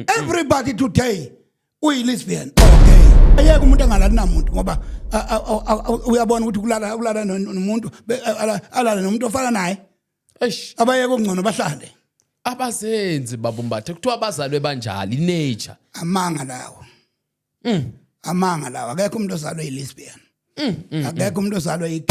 Everybody today uyi-lesbian okay ayeke umuntu angalali namuntu ngoba uyabona ukuthi kulala nomuntu alala nomuntu ofana naye abayeke okungcono bahlale abazenzi babumbathe kuthiwa abazalwe banjalo nature amanga lawo akekho umuntu ozalwe yi-lesbian akekho umuntu ozalwe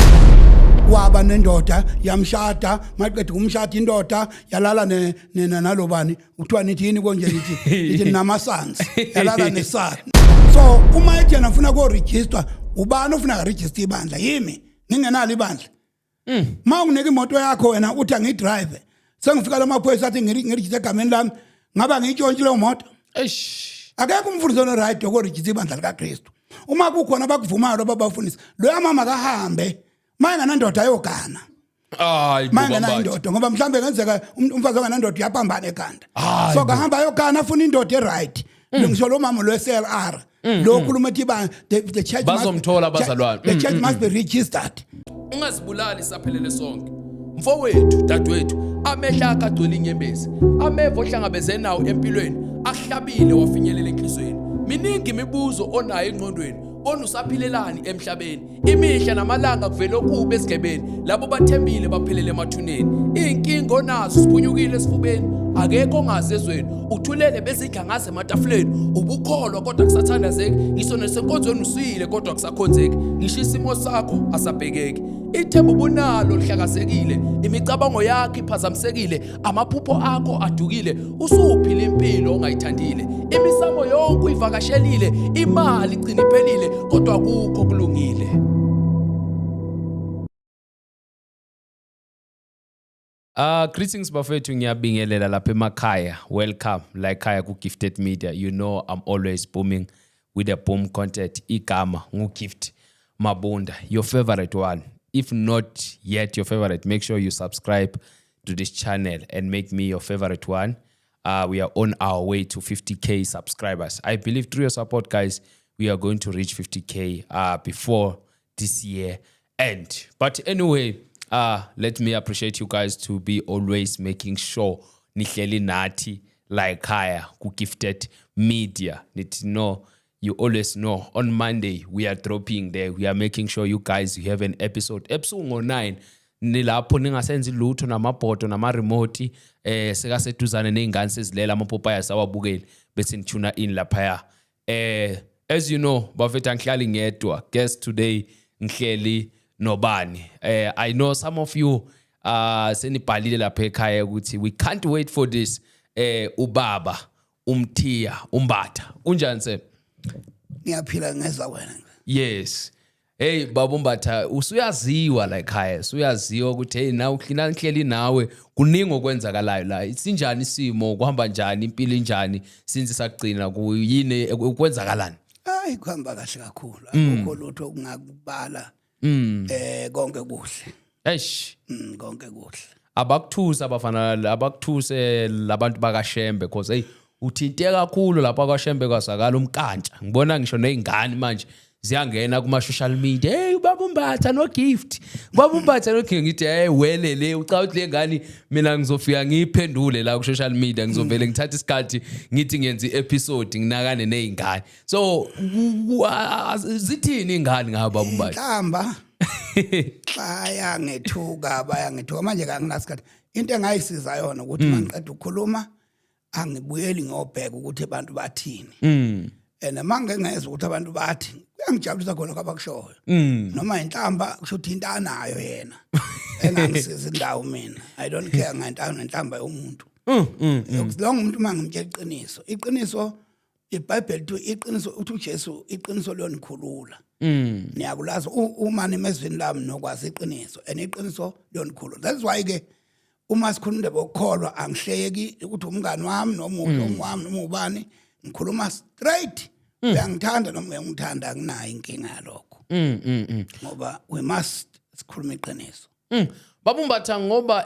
waba nendoda yamshada maqedwe kumshada indoda yalala nalobani kuthiwa nithi yini konje nithi namasansi yalala nesana so uma ethi yena ufuna ko register ubani ufuna register ibandla yimi ngingenalo ibandla mawunginike imoto yakho wena uthi angidrive sengifika lamaphoyisa athi ngiregister egameni lami ngaba ngiyitshontshe leyo moto akekho umfundisi no right ko register ibandla likaKristu uma kukhona abakuvumayo ababafundisa lo yamama kahambe mayinganandoda ayogana mayinganandoda ngoba mhlambe ngenzeka umfazi onganandoda uyapambana ekhanda so kahamba ayogana afuna indoda eright ngisho lo mama lo SLR lo khuluma ethi the church bazomthola abazalwane the church must be registered ungazibulali saphelele sonke mfowethu dadwethu amehla akagcwele inyembezi ameva ohlangabezene nawo empilweni ahlabile wafinyelela enhlizweni miningi imibuzo onayo engqondweni bona usaphilelani emhlabeni imihla namalanga kuvela okubi esigebeni labo bathembile baphelele emathuneni inkingo nazo siphunyukile esifubeni akekho ongazezweni uthulele bezidla ngaze ematafuleni ubukholwa kodwa kusathandazeki ngisho nesenkonzweni usuyile kodwa kusakhonzeki ngisho isimo sakho asabhekeki ithemba ubunalo lihlakazekile imicabango yakho iphazamisekile amaphupho akho adukile usuphila impilo ongayithandile imisamo yonke uyivakashelile imali igcina iphelile kodwa akukho kulungile greetings bafethu ngiyabingelela lapha emakhaya welcome like khaya ku Gifted Media you know I'm always booming with the boom content igama ngugift Mabunda your favorite one if not yet your favorite make sure you subscribe to this channel and make me your favorite one we are on our way to 50k subscribers I believe through your support guys we are going to reach 50k before this year end but anyway let me appreciate you guys to be always making sure nihleli nathi like khaya ku Gifted Media nithi no you always know on Monday we are dropping there we are making sure you guys you have an episode ngo-9 nilapho ningasenzi lutho namabhodo nama-remote sekaseduzane ney'ngane sezilela amapopaya sawabukeli bese nituna in laphaya as you know bafethu angihlali ngedwa guest today ngihleli nobani I know some of you senibhalile lapha ekhaya ukuthi we can't wait for this ubaba umthiya umbatha unjani se ngiyaphila ngeza wena yes hey baba umbatha usuyaziwa la ekhaya usuyaziwa ukuthi hey na uhlina nhleli nawe kuningi okwenzakalayo la isinjani isimo kuhamba njani impilo injani since sagcina kuyini ukwenzakalani hayi kuhamba kahle kakhulu akukho lutho kungakubala konke kuhle konke kuhle abakuthusa abafana abakuthuse labantu bakaShembe because hey uthinte kakhulu lapha kwaShembe kwasakala umkantsha ngibona ngisho nezingane manje ziyangena kuma social media hey ubaba umbatha no gift ubaba umbatha no king ngithi hey welele ucathi lengane mina ngizofika ngiphendule la ku social media ngizovele ngithatha isikhathi ngithi ngiyenza episode nginakane nezingane so zithini ingane ngaba umbatha ihlamba bayangethuka manje kanginasikhathi into engayisiza yona ukuthi mangiqeda ukukhuluma angibuyeli ngiyobheka ukuthi abantu bathini manje ngezwe ukuthi abantu bathi kuyangijabulisa khona kwabakushoyo noma inhlamba kusho ukuthi into anayo yena engangisiza indawo mina I don't care ngenhlamba yomuntu yokuzilonga umuntu mangimtshela iqiniso iBhayibheli lithi iqiniso uthi uJesu iqiniso liyonikhulula niyakulazi uma nimezweni lami nokwazi iqiniso iqiniso liyonikhulula that's why ke uma sikhuluma ngokukholwa angihleki ukuthi umngani wami noma wami noma ubani ngikhuluma straight uyangithanda noma uyangithanda anginayo inkinga yalokho ngoba we must sikhuluma iqiniso baba umbatha ngoba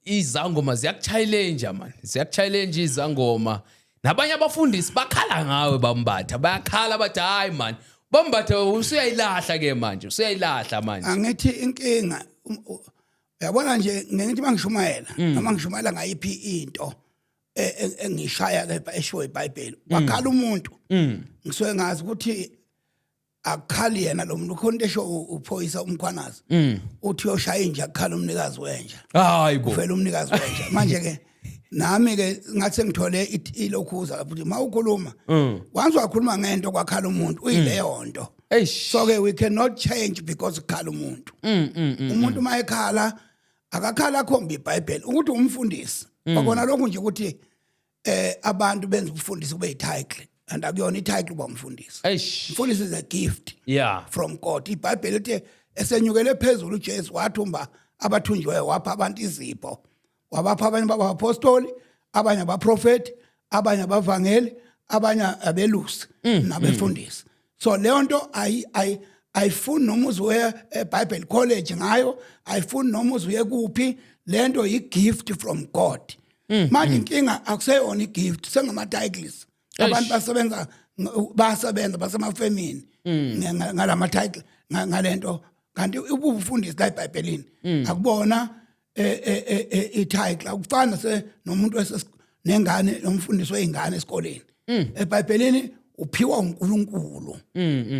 izangoma ziyakuchallenge man ziyakuchallenge izangoma nabanye abafundisi bakhala ngawe bambatha bayakhala bathi hayi man bambatha usuyayilahla ke manje usuyayilahla manje angithi inkinga uyabona nje ngithi mangishumayela noma ngishumayela ngayiphi into engishaya ke esho iBhayibheli wakhala umuntu ngisuke ngazi ukuthi akukhali yena lo muntu khona esho uphoyisa umkhwanazi uthi uyoshaya inja akukhala umnikazi wenja hayibo ufela umnikazi wenja manje ke nami ke ngathi sengithole ilokhuza lapho ukuthi mawukhuluma once wakhuluma ngento kwakhala umuntu uyileyo nto so ke we cannot change because ukhala umuntu umuntu mayekhala akakhala akhomba iBhayibheli ukuthi umfundisi bakona lokhu nje ukuthi abantu benza ukufundisa kube yititle and akuyona ititle bomfundisi umfundisi is a gift from God iBhayibheli lithi esenyukele phezulu uJesu wathumba abathunjiweyo wapha abantu izipho wabapha abanye babapostoli abanye abaprofeti abanye abavangeli abanye abelusi nabefundisi so leyo nto ayifuni noma uzuye eBible College ngayo ayifuni noma uzuye kuphi lento igift from God manje inkinga akuseyona igift sengama titles abantu basebenza basemafemini ngalama title ngalento kanti ubufundisi la eBhayibhelini akubona ititle akufana nomuntu nengane nomfundisi weingane esikoleni eBhayibhelini uphiwa uNkulunkulu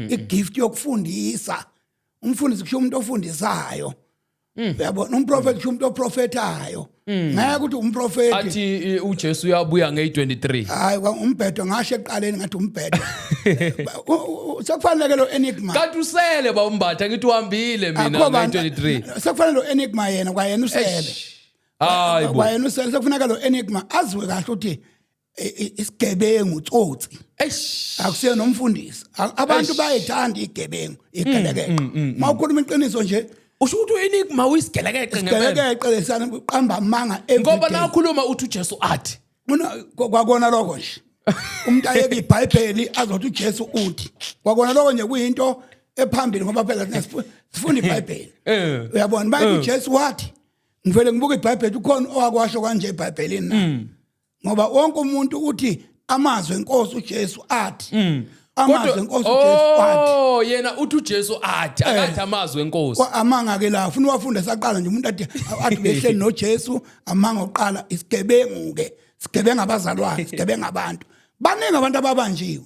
igift yokufundisa umfundisi kusho umuntu ofundisayo uyabona umprofeti kusho umuntu oprofetayo ngeke ukuthi umprofeti athi uJesu uyabuya nge23 hayi umbhedo ngasho eqaleni ngathi umbhedo sekufanele lo enigma kanti usele bawumbatha ngithi uhambile mina nge23 sekufanele lo enigma yena kwayena usele hayibo kwayena usele sekufanele lo enigma azwe kahle ukuthi isigebengu utsotsi akusiyo nomfundisi abantu bayithanda igebengu igelekeke mawukhuluma iqiniso nje usho ukuthi uenigma uyisigelekeqe ngempela lesana uqamba amanga ngoba nakhuluma uthi uJesu athi kwakona lokho nje umuntu ayeke iBhayibheli azothi uJesu uthi kwakona lokho nje kuyinto ephambili ngoba phela sifunda iBhayibheli uyabona bayithi uJesu wathi ngivele ngibuka iBhayibheli ukhona owakwasho kanje eBhayibhelini na ngoba wonke umuntu uthi amazwi enkosi uJesu athi amazwi enkosi uJesu athi yena uthi uJesu athi akathi amazwi enkosi amanga ke la ufuna wafunda saqala nje umuntu athi behleli noJesu amanga oqala isigebengu ke sigebenga abazalwane sigebenga abantu baningi abantu ababanjiwe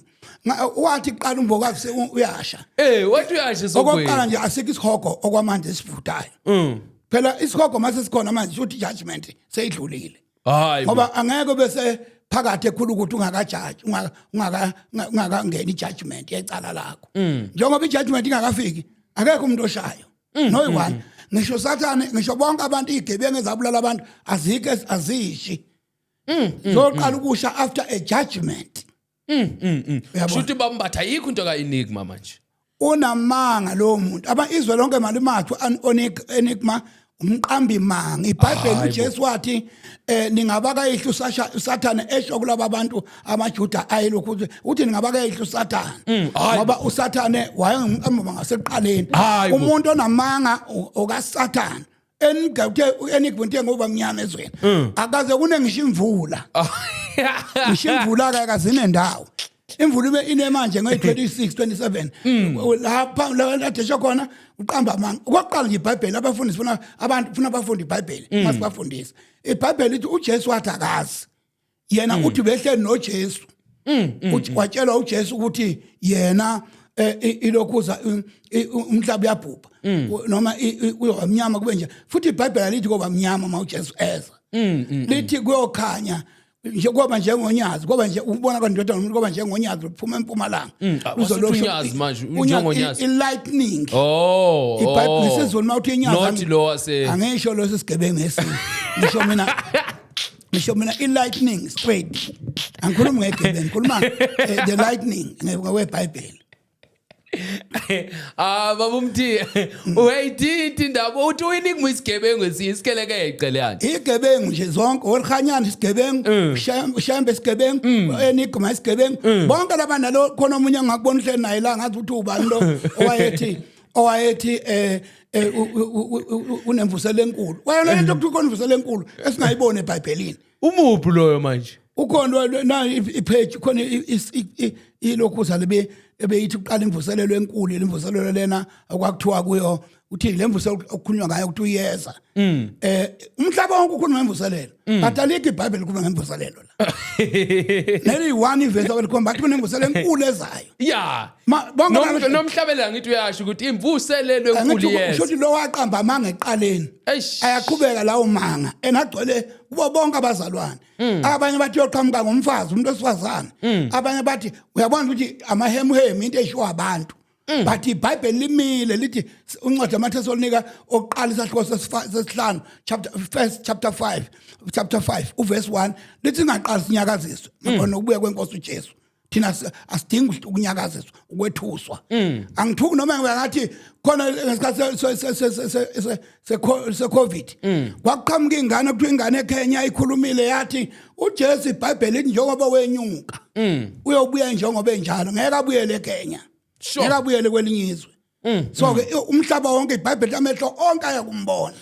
wathi qala umbokazi uyasha wathi uyasha sokwena okokuqala nje asikho isihogo okwamanje esivutayo phela isihogo mase sikhona manje uthi judgment seyidlulile hayi ngoba angeke bese phakathi ekhulu ukuthi ungakajaji ungakangena ijudgment yecala lakho njengoba ijudgment ingakafiki akekho umuntu oshayo noyiwani ngisho sathane ngisho bonke abantu igebengu ezabulala abantu azike azishi zoqala ukusha after a judgment shuthi bambatha yikho into kaenigma manje unamanga lo muntu izwe lonke malimathu enigma umqambi manga iBhayibheli uJesu wathi ningabaka ihlu uSathane esho kulabo abantu amaJuda ayilokhu uthi ningabaka ihlu uSathane ngoba uSathane wayengumqambi manga seqaleni umuntu onamanga okaSathane eniguthe ngoba mnyama ezweni akaze kunengisho imvula ngishimvula akazine ndawo imvula inemanje nge26 27 lapha la desho khona uqamba manga okwaqala nje iBhayibheli abafundisi abantu funa abafundi iBhayibheli masibafundisa iBhayibheli lithi uJesu wathi akazi yena uthi behleli noJesu uthi watshelwa uJesu ukuthi yena ilokhuza umhlaba uyabhubha noma uyamnyama kube nje futhi iBhayibheli lithi kuba mnyama mawuJesu eza lithi kuyokhanya nje kuba njengonyazi kuba nje ubona kandoda umuntu kuba njengonyazi uphuma empumalanga uzolosho manje njengonyazi lightning iBhayibheli lisizulu mawuthi inyazi not lo wase angisho lo sigebengu esini ngisho mina lightning straight angikhulumi ngegebengu ngikhuluma the lightning ngeBhayibheli babumthi uyayithi indaba uthi uenigma isigebengu esikeleke yani igebengu nje zonke olikhanyana isigebengu shambe isigebengu enigma isigebengu bonke labanalo khona omunye ngakubona hle naye la ngathi uthi ubani lo owayethi unemvuselo enkulu wayona into ukuthi ukhona imvuselo enkulu esingayibona eBhayibhelini umuphi loyo manje ukhona na ipage khona ilokhuza ebeyithi uqala imvuselelo enkulu imvuselelo lena okwakuthiwa kuyo uthi le mvuselelo okukhulunywa ngayo ukuthi uyeza umhlaba wonke ukhuluma ngemvuselelo batalika iBhayibheli kuba ngemvuselelo la neli one verse okukhomba ukuthi kunemvuselelo enkulu ezayo yeah nomhlabela ngithi uyasho ukuthi imvuselelo enkulu yeza usho ukuthi lo waqamba amanga eqaleni ayaqhubeka lawo manga enagcwele kubo bonke abazalwane abanye bathi yoqhamuka ngomfazi umuntu osifazana abanye bathi uyabona ukuthi amahemuhemu into eshiwa abantu bathi iBhayibheli limile lithi uncwadi amaThesalonika oqala isahluko sesihlanu chapter 5 uverse 1 lithi ingaqali sinyakaziswe ngokubuya kwenkosi uJesu thina asidingi ukunyakaziswa ukwethuswa angithuki noma ngathi khona ngesikhathi se-COVID kwaqhamuka ingane kuthiwa ingane eKenya ikhulumile yathi uJesu iBhayibheli njengoba wenyuka uyobuya njengoba enjalo ngeke abuyele eKenya ngeke abuyele kwelinye izwe so ke umhlaba wonke iBhayibheli amehlo onke ayakumbona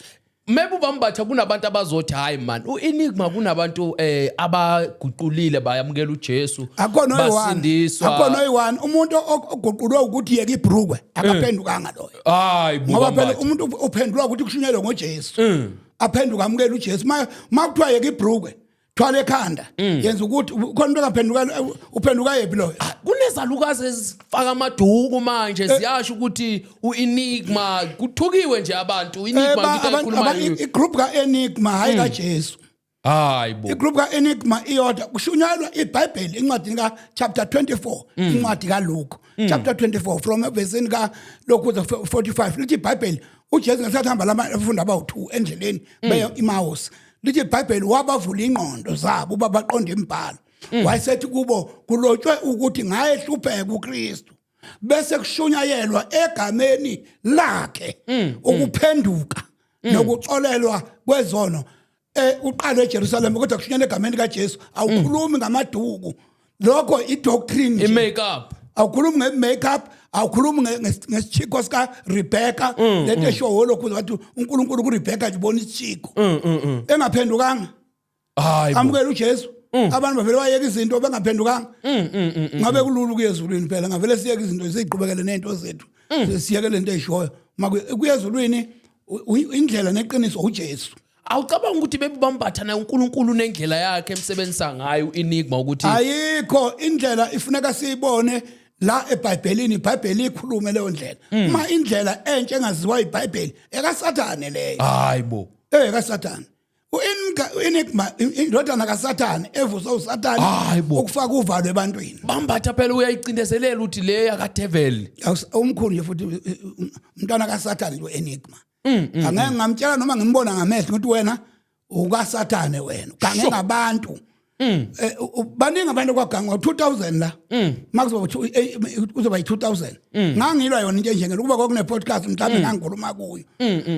maybe bambatha kunabantu abazothi hayi man uEnigma kunabantu abaguqulile bayamukela uJesu basindiswa akho noyiwani umuntu oguqulwe ukuthi yeke iBrugwe akaphendukanga loyo hayi ngoba phela umuntu uphendulwa ukuthi kushunyelwe ngoJesu aphenduka amukela uJesu makuthiwa yeke iBrugwe thwala ekhanda yenza ukuthi khona umuntu angaphenduka uphenduka yephi loyo kunezalukazi ezifaka amaduku manje ziyasho ukuthi uEnigma kuthukiwe nje abantu uEnigma ngikhuluma igroup kaEnigma hayi kaJesu hayibo igroup kaEnigma iyodwa kushunyalwa iBhayibheli incwadi ka chapter 24 incwadi kaLuke chapter 24 from verse ka lokhuza 45 lithi iBhayibheli uJesu ngesathamba labafundi abawu2 endleleni beye eMaus lithi iBhayibheli wabavula ingqondo zabo ubabaqonda imibhalo wayesethi kubo kulotshwe ukuthi ngayehlupheka uKristu bese kushunyayelwa egameni lakhe ukuphenduka nokuxolelwa kwezono uqala eJerusalem kodwa kushunyayelwa egameni kaJesu awukhulumi ngamaduku lokho idoctrine imakeup awukhulumi ngemakeup awukhulumi ngesichiko sika Rebecca lento eshowo lokho bathi uNkulunkulu kuRebecca libona isichiko engaphendukanga hayi amukela uJesu abantu bavele bayeka izinto bengaphendukanga ngabe kululu kuyezulwini phela ngavele siyeke izinto siziqhubekele nento zethu siyeke lento eshoyo kuyezulwini indlela neqiniso uJesu awucabanga ukuthi bebambatha na uNkulunkulu nendlela yakhe emsebenzisa ngayo uEnigma ukuthi ayikho indlela ifuneka siyibone la eBhayibhelini iBhayibheli ikhulume leyo ndlela uma indlela entshe engaziwa iBhayibheli ekaSathane leyo hayibo ekaSathane uEnigma indodana kaSathane evusa uSathane ukufaka uvalo ebantwini bambatha phela uyayicindezelela uthi le yakadevil umkhulu nje futhi umntwana kaSathane uEnigma angeke ngamtshela noma ngimbona ngamehlo ukuthi wena ukaSathane wena gange ngabantu baningi abantu kwaganga 2000 la makuzoba yi2000 ngangilwa yona into enjengelo kuba kokune podcast mhlawumbe ngangikhuluma kuyo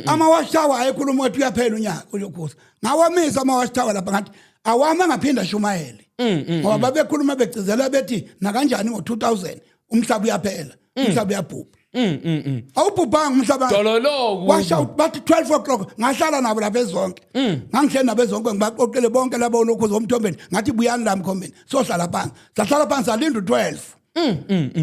ama washtawa ayekhuluma ukuthi uyaphela unyaka uyokhuza ngawamisa ama washtawa lapha ngathi awama ngaphinda shumayele ngoba babekhuluma begcizela bethi na kanjani ngo2000 umhlaba uyaphela umhlaba uyabhubha awubhubhanga umhlaba dololo washa bathi 12 o'clock ngahlala nabo lapha ezonke ngangihleli nabo ezonke ngibaqoqele bonke labo lokho zomthombeni ngathi buyani la mkhombeni sohlala phansi sahlala phansi salinda 12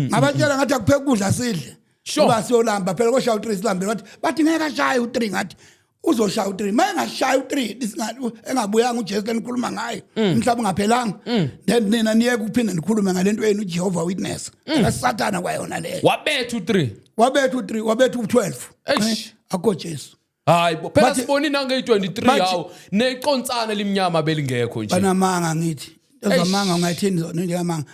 ngabatshela ngathi akupheka ukudla sidle ngoba siyolamba phela koshaya u3 silambe bathi ngeke ashaya u3 ngathi uzoshaya u3 mayengashaya u3 isingathi engabuyanga uJesu lenikhuluma ngayo umhlaba ungaphelanga then nina niye kuphinde nikhulume ngalento yenu uJehova witness akaSathana kwayona leyo wabetha u3 wabetha u12 akho Jesu hayibo phela siboni nange23 yawo neqonsana limnyama belingekho nje banamanga ngithi ezamanga ungayithini zona nje amanga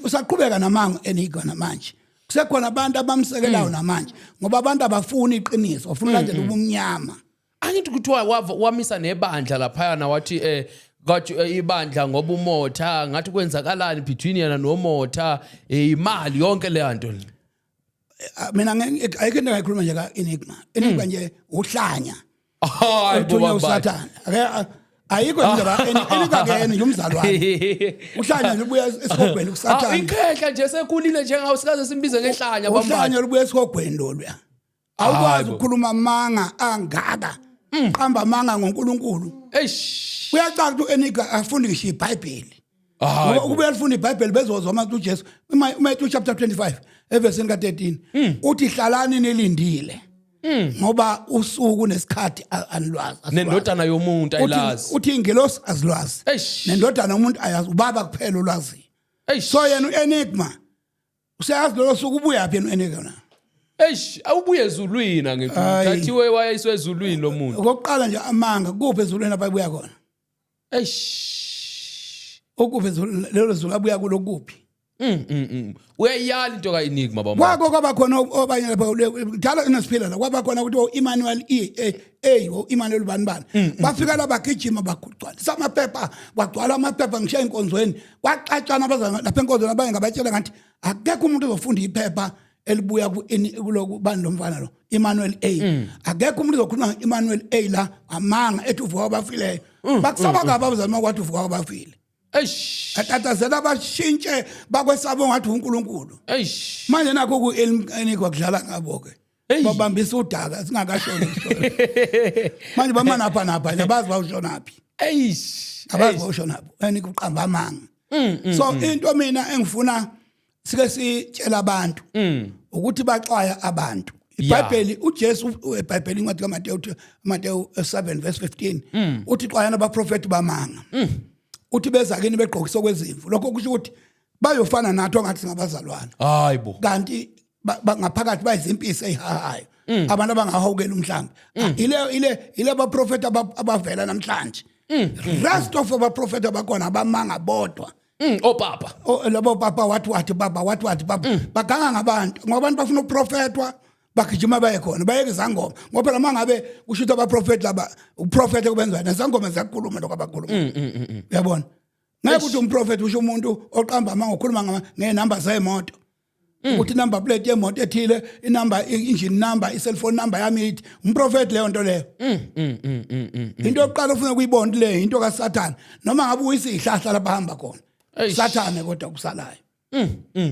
usaqhubeka namanga Enigma namanje kusekhona abantu abamsekelayo namanje ngoba abantu abafuni iqiniso bafuna ulandela ubumnyama angithi kuthiwa wamisa nebandla lapha na wathi kwathi ibandla ngoba umotha ngathi kwenzakalani between yena nomotha imali yonke le nto mina ayikho into ngayikhuluma nje kaEnigma nje uhlanya hayi boba uSathane ayikho indaba Enigma ke nje umzalwane uhlanya libuya esikogweni kuSathane ikhehla nje sekhulile njengawo sikaze simbize ngehlanya bamba uhlanya libuya esikogweni loluya awukwazi ukukhuluma amanga angaka qamba amanga ngoNkulunkulu uyacaca uEnigma afundi ngisho iBhayibheli Ukubuya lifunda iBhayibheli bezozwa manje uJesu uMatthew chapter 25 evesini ka13 uthi hlalani nilindile ngoba usuku nesikhathi anilwazi nendodana yomuntu ayilazi uthi ingelosi azilwazi nendodana yomuntu ayazi ubaba kuphela ulwazi so yena uenigma useyazi lo suku ubuya phi uenigma na awubuye ezulwini ngenkulu thathiwe wayiswe ezulwini lo muntu okokuqala nje amanga kuphi ezulwini lapha ibuya khona okuphi ezulwini lelo zulu abuya kulo kuphi uyayala into kaEnigma bamba kwaba khona obanye lapha dala inesiphila la kwaba khona ukuthi Emmanuel Emmanuel bani bafika la bagijima bagcwala samaphepha bagcwala amaphepha ngishiya inkonzweni waxatshana abazana lapha enkonzweni abanye ngabatshela ngathi akekho umuntu ozofunda iphepha elibuya kuloku bani lomfana lo Emmanuel akekho umuntu ozokhuluma Emmanuel la amanga ethi uvuka abafileyo bakusaba ngaba abazama kwathi uvuka abafile atatazela bashintshe bakwesabo ngathi uNkulunkulu manje nakho kuEnigma kudlala ngabo ke babambisa udaka singakashoni manje bamana napha abazi bawushona phi abazi bawushona phi Enigma uqamba amanga so into mina engifuna sike sitshela abantu ukuthi baxwaya abantu iBhayibheli uJesu eBhayibheli incwadi kaMateyu 7 verse 15 uthi xwayana abaprofeti bamanga uthi beza kini begqokisa kwezimvu lokho kusho ukuthi bayofana nathi ongathi singabazalwana hayibo kanti ngaphakathi bayizimpisi ezihahayo abantu abangahawukela umhlanga ile abaprofeti abavela namhlanje rest of abaprofeti abakhona abamanga bodwa opapa labo papa wathi baba baganga ngabantu ngoba abantu bafuna uprofetwa bagijima baye khona bayeke izangoma ngoba phela mangabe kusho abaprofeti laba uprofeti kubenza nezangoma ziyakhuluma lokho abakhuluma uyabona ngeke ukuthi umprofeti usho umuntu oqamba amanga okhuluma ngenamba zemoto ukuthi number plate yemoto ethile inamba engine number i-cellphone number yami ithi umprofeti leyo nto leyo into yokuqala ufuna kuyibona le into kaSathane noma ngabe uyisihlahla labahamba khona Sathane kodwa kusalayo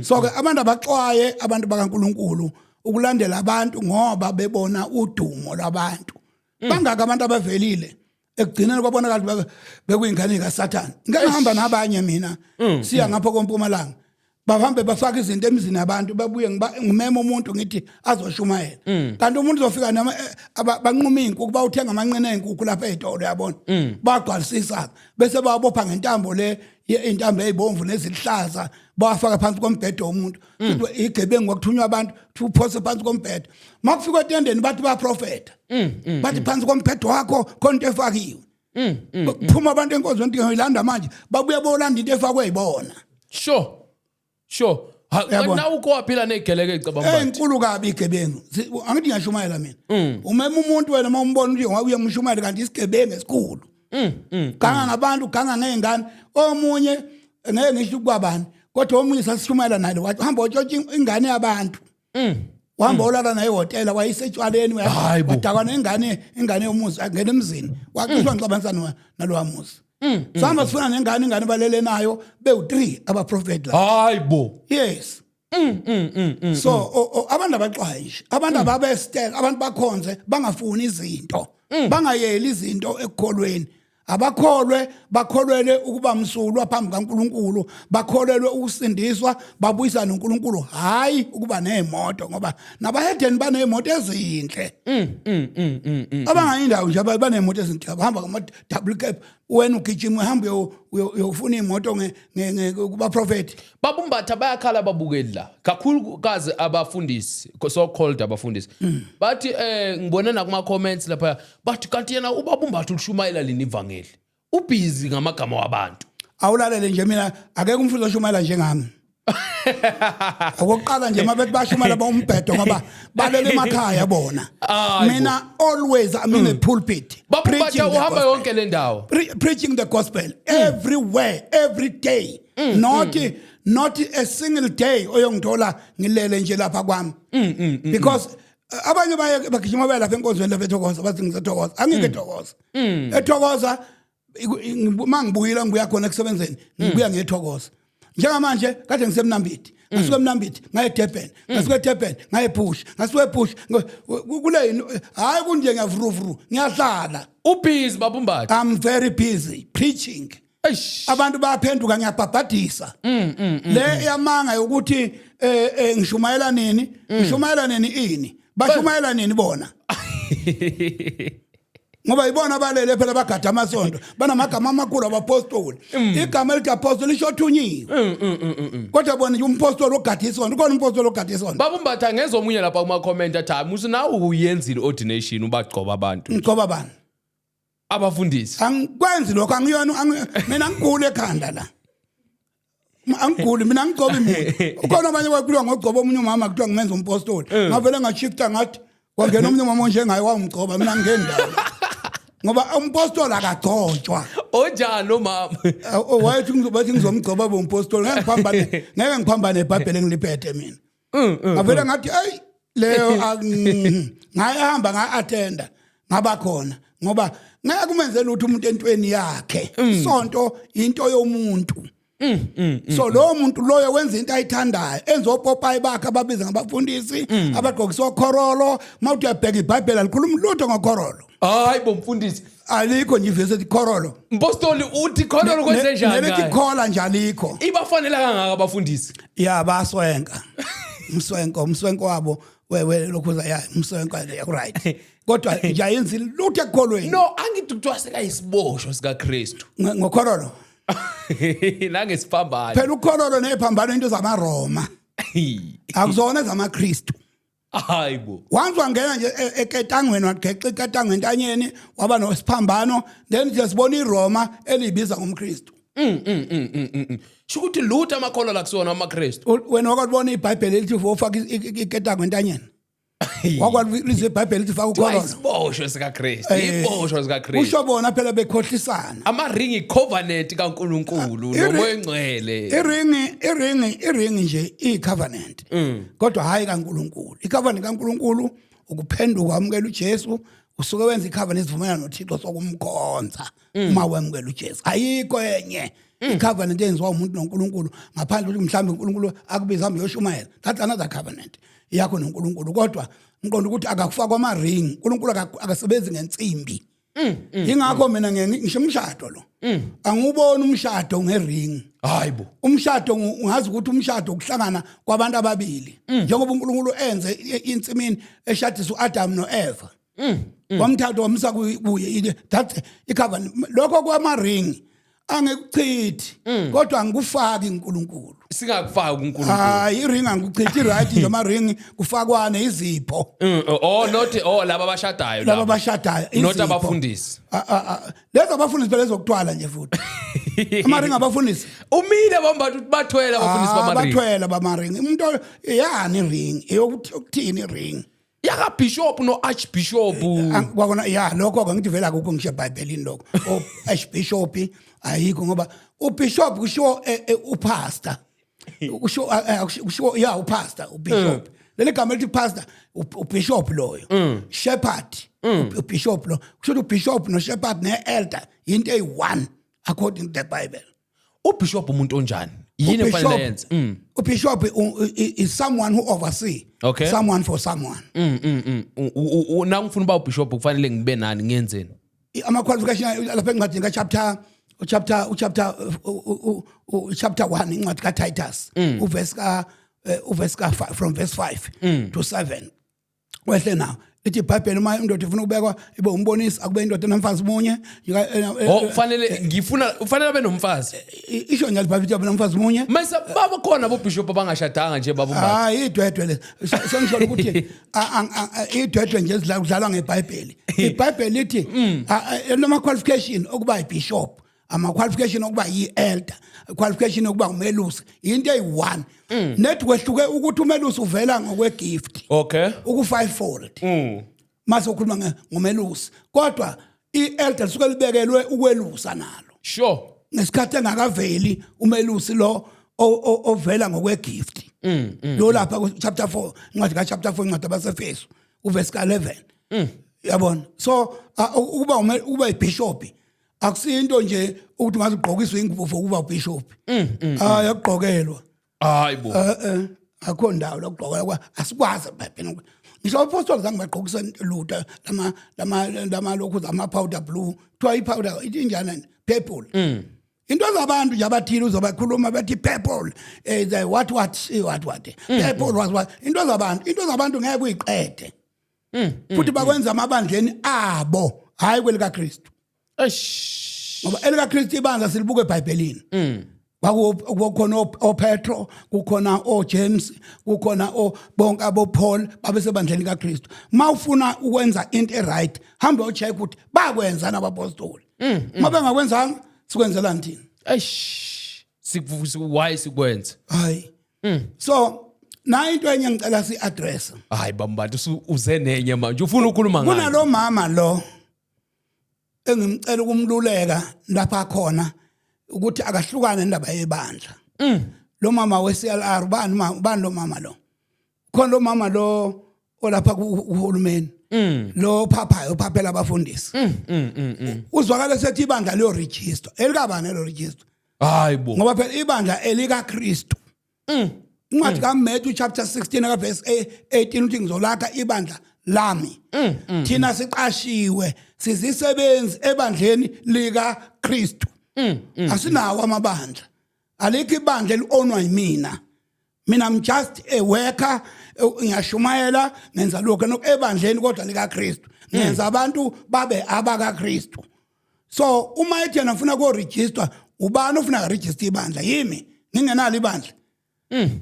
so ke abantu abaxwaye abantu bakaNkuluNkulu ukulandela abantu ngoba bebona udumo lwabantu bangaka abantu abavelile ekugcineni kwabonakala bekuyingane kaSathane ngeke ngihamba nabanye mina siya ngapha kompumalanga bahambe bafaka izinto emizini yabantu babuye ngimema umuntu ngithi azoshumayela kanti umuntu uzofika nama banquma inkukhu bawuthenga amanqine enkukhu lapha ezitolo yabona bagqalisisa bese bawabopha ngentambo le intambo ezibomvu nezihlaza bawafaka phansi kombhedo womuntu ukuthi igebengu ngokuthunywa abantu uphose phansi kombhedo makufika etendeni bathi baprofeta bathi phansi kombhedo wakho khona into efakiwe kuphuma abantu enkonzweni ngiyilanda manje babuye bolanda into efakwe yibona sure na uko waphila negeleke ecabanga enkulu kabi igebengu angithi ngiyashumayela mina umema umuntu wena mawumbona ukuthi ngabe uyamshumayela kanti isigebengu esikhulu ganga ngabantu ganga ngezingane omunye ngeke ngisho kwabani kodwa omunye sasishumayela naye wathi hamba utshotshi ingane yabantu wahamba olala naye ehotel wayisetshwaleni wadakwana ingane yomuzi angena emzini waqishwa ngixabanisana nalowa muzi sihamba sifuna nengane balele nayo bewu3 abaprofeti la hayibo yes so abantu abaxwayisha abantu ababestel abantu bakhonze bangafuni izinto bangayeli izinto ekukholweni abakholwe bakholwele ukuba msulwa phambi kaNkuluNkulu bakholelwe ukusindiswa babuyisana noNkuluNkulu hayi ukuba neemoto ngoba nabahedeni baneemoto ezinhle abangayindawo nje baneemoto ezinhle bahamba ngama double cab wena ugijima uhamba uyofuna imoto kuba prophet babumbatha bayakhala babukeli la kakhulu kaze abafundisi so called abafundisi bathi ngibone na kuma comments lapha bathi kanti yena ubabumbatha ukushumayela lini ivangeli ubhizi ngamagama wabantu awulalele nje mina akeke umfundi oshumayela njengami okokuqala nje mabethi bashumela bombhedo ngoba balele emakhaya bona mina always I'm in a pulpit babumbatha uhamba yonke le ndawo preaching the gospel everywhere every day not a single day oyongithola ngilele nje lapha kwami because abanye baye bagijima baya lapha enkonzweni lapha ethokoza bathi ngizothokoza angike ethokoza ethokoza mangibuyela ngibuya khona kusebenzeni ngibuya ngethokoza njengamanje kade ngisemnambithi ngasuka eMnambithi ngaye eDurban ngasuka eDurban ngaye ePush ngasuka ePush kule hayi kunje ngiyavuruvuru ngiyahlala ubhizi babumbatha I'm very busy preaching Eish. abantu bayaphenduka ngiyabhabhadisa le yamanga ukuthi ngishumayela nini ini bashumayela nini bona ngoba ibona balele phela bagada amasonto banamagama amakhulu abapostoli igama elithi apostoli lishothunyiwe kodwa bona nje umpostoli ogada isonto khona umpostoli ogada isonto babumbatha ngezomunye lapha kuma comment athi musu nawe uyenzile ordination ubagcoba abantu ngcoba bani abafundisi angikwenzi lokho angiyona mina ngigule ekhanda la angiguli mina ngigcoba imuntu ukhona abanye kwakhulwa ngogcoba omunye umama kuthiwa ngimenza umpostoli ngavele ngashifta ngathi kwangena omunye umama onjengaye wangigcoba mina ngendawo ngoba umpostoli akagcotshwa onjani lo mama wayethi ngizomgcoba bompostoli ngeke ngiphambane eBhayibheli engiliphethe mina ngavele ngathi hey leyo ngayahamba nga-attenda ngaba khona ngoba ngeke kumenzele ukuthi umuntu entweni yakhe isonto into yomuntu so lo muntu loyo wenza into ayithandayo enza opopayi bakhe ababiza ngabafundisi abagqokisa okhorolo mawuthi uyabheka iBhayibheli alikhuluma lutho ngokhorolo hayi bomfundisi alikho nje ivesi ethi khorolo mpostoli uthi khorolo kwenze njani nelithi khola nje alikho ibafanele kangaka abafundisi ya baswenka umswenko wabo wewe lokhuza ya umswenko right kodwa nje ayenzi lutho ekholweni no angithi kuthiwa sekayisiboshwa sika Kristu ngokhorolo nangesiphambayo phela ukhorolo nephambano into zamaRoma akuzona ezamaKristu hayibo once wangena nje eketangweni wagexa iketangweni entanyeni waba nosiphambano then nje sibona iRoma elibiza ngomKristu shukuthi lutho amakholwa la kusona amaKristu wena wakubona iBhayibheli lithi ufaka iketangweni entanyeni wakwalizwe iBhayibheli lithi faka ukhorolo isiboshwa sika Kristu isiboshwa sika Kristu usho bona phela bekhohlisana amaringi covenant kaNkuluNkulu nomoya engcwele iringi nje icovenant kodwa hayi kaNkuluNkulu icovenant kaNkuluNkulu ukuphenduka amukela uJesu usuke wenza icovenant ivumelana noThixo sokumkhonza uma wemukela uJesu ayikho enye icovenant enziwa umuntu noNkuluNkulu ngaphandle ukuthi mhlawumbe uNkuluNkulu akubiza hambe yoshumayela that's another covenant yakho noNkuluNkulu kodwa ngiqonda ukuthi akakufakwa amaring uNkuluNkulu akasebenzi ngensimbi ingakho mina ngisho umshado lo anguboni umshado ngering hayibo umshado ungazi ukuthi umshado ukuhlangana kwabantu ababili njengoba uNkulunkulu enze insimini eshadisa uAdam noEva wamthatha wamsa kuye that icovenant lokho kwamaring angekuchithi kodwa angikufaki uNkulunkulu singakufaki uNkulunkulu hayi iring angikuchithi right nje amaring kufakwane izipho not laba abashadayo laba abashadayo not abafundisi lezo abafundisi phela ezokutwala nje futhi amaring abafundisi umile bombathu bathwele abafundisi bamaring bathwele bamaring umuntu yani iring eyokuthini iring yaka bishop no archbishop kwakona ya lokho ke ngithi vela akukho ngisho eBhayibhelini lokho archbishop ayikho ngoba ubishop kusho upastor kusho ya upastor ubishop leli gama lithi pastor ubishop loyo shepherd ubishop lo kusho ubishop no shepherd ne elder into eyi1 according to the Bible ubishop umuntu onjani yini efanele yenze ubishop is someone who oversee someone for someone nangifuna ba ubishop kufanele ngibe nani ngiyenzeni ama qualification lapha encwadini ka chapter 1 incwadi kaTitus uverse ka from verse 5 to 7 wehle now lithi iBhayibheli uma indoda ifuna ukubekwa ibe umbonisi akube indoda enomfazi munye ufanele abe nomfazi isho njalo iBhayibheli abe nomfazi munye mase baba khona abo bishop abangashadanga nje baba hayi idwedwe le sengisho ukuthi idwedwe nje ezidlalwa ngeBhayibheli iBhayibheli lithi noma qualification okuba ibishop ama qualification okuba yi-elder qualification okuba umelusi into eyi1 net wehluke ukuthi umelusi uvela ngokwegift uku5fold mase ukhuluma ngomelusi kodwa i-elder suke libekelwe ukwelusa nalo sure ngesikhathi engakaveli umelusi lo ovela ngokwegift lo lapha ku chapter 4 incwadi ka chapter 4 incwadi abaseFesu uverse ka 11 yabona so ukuba ibishop akusinto nje ukuthi ngaze ugqokiswe ingubo ukuba ubishop yakugqokelwa hayibo akho ndawo lokugqokela kwa asikwazi eBhayibhelini ngisho apostoli zange bagqokisa lutho lama lokhu ama powder blue kuthiwa i powder injani purple into zabantu nje abathile uzobakhuluma bathi purple the what purple was what into zabantu ngeke uyiqede futhi bakwenza amabandleni abo hayi kwelika Kristu ngoba elika Kristu ibandla silibuka eBhayibhelini kukhona oPetro kukhona oJames kukhona bonke aboPaul babesebandleni kaKristu mawufuna ukwenza into eright hamba ucheck ukuthi bakwenza nabapostoli mabe ngakwenzanga sikwenzela ndini why sikwenza hayi so na into enye ngicela si-address hayi bambantu uze nenye manje ufuna ukukhuluma ngayo kunalo mama lo engimcela ukumluleka lapha khona ukuthi akahlukane indaba yebandla lo mama we-CLR bani lo mama lo khona lo mama lo olapha kuhulumeni lo phaphela abafundisi uzwakala sethi ibandla liyo register elikabani lo register hayibo ngoba phela ibandla elika Kristu incwadi kaMatthew chapter 16 verse 18 uthi ngizolakha ibandla lami thina siqashiwe sizisebenzi ebandleni lika Kristu asinawo amabandla alikho ibandla elionwa yimina I'm just a worker ngiyashumayela ngenza lokho ebandleni kodwa lika Kristu ngenza abantu babe abaka Kristu so uma ethi nafuna ko register ubani ofuna register ibandla yimi ngingenalo ibandla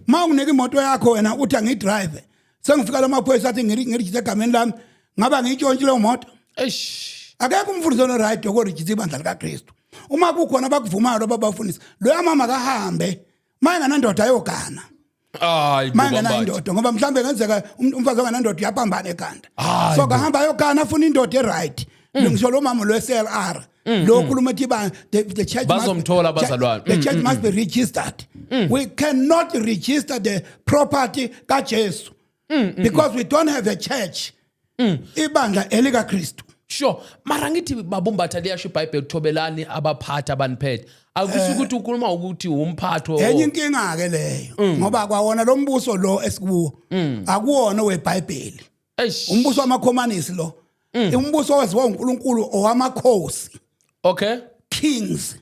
mawunginike imoto yakho wena uthi angidrive sengifika lamaphoyisa athi ngiregister egameni lami ngaba ngitshontshe leyo moto akekho umfundisi ono right ko register ibandla lika Kristu uma kukhona abakuvumayo babafundisi lo mama kahambe mayengana ndoda ayogana hayi mayengana indoda ngoba mhlambe ngenzeka umfazi onganandoda uyapambana ekhanda so kahamba ayogana afuna indoda eright ngisho lo mama lo CLR lo khuluma ethi the church bazomthola abazalwane the church must be registered we cannot register the property kaJesu because we don't have a church ibandla elika Kristu sure mara ngithi babumbatha liyasho iBhayibheli thobelani abaphatha abaniphethe akusuka ukuthi ukhuluma ukuthi umphatho enye inkinga ke leyo ngoba kwawona lo mbuso lo esikuwo akuwona weBhayibheli umbuso wamakhomanisi lo umbuso waziwa uNkulunkulu owamakhosi okay kings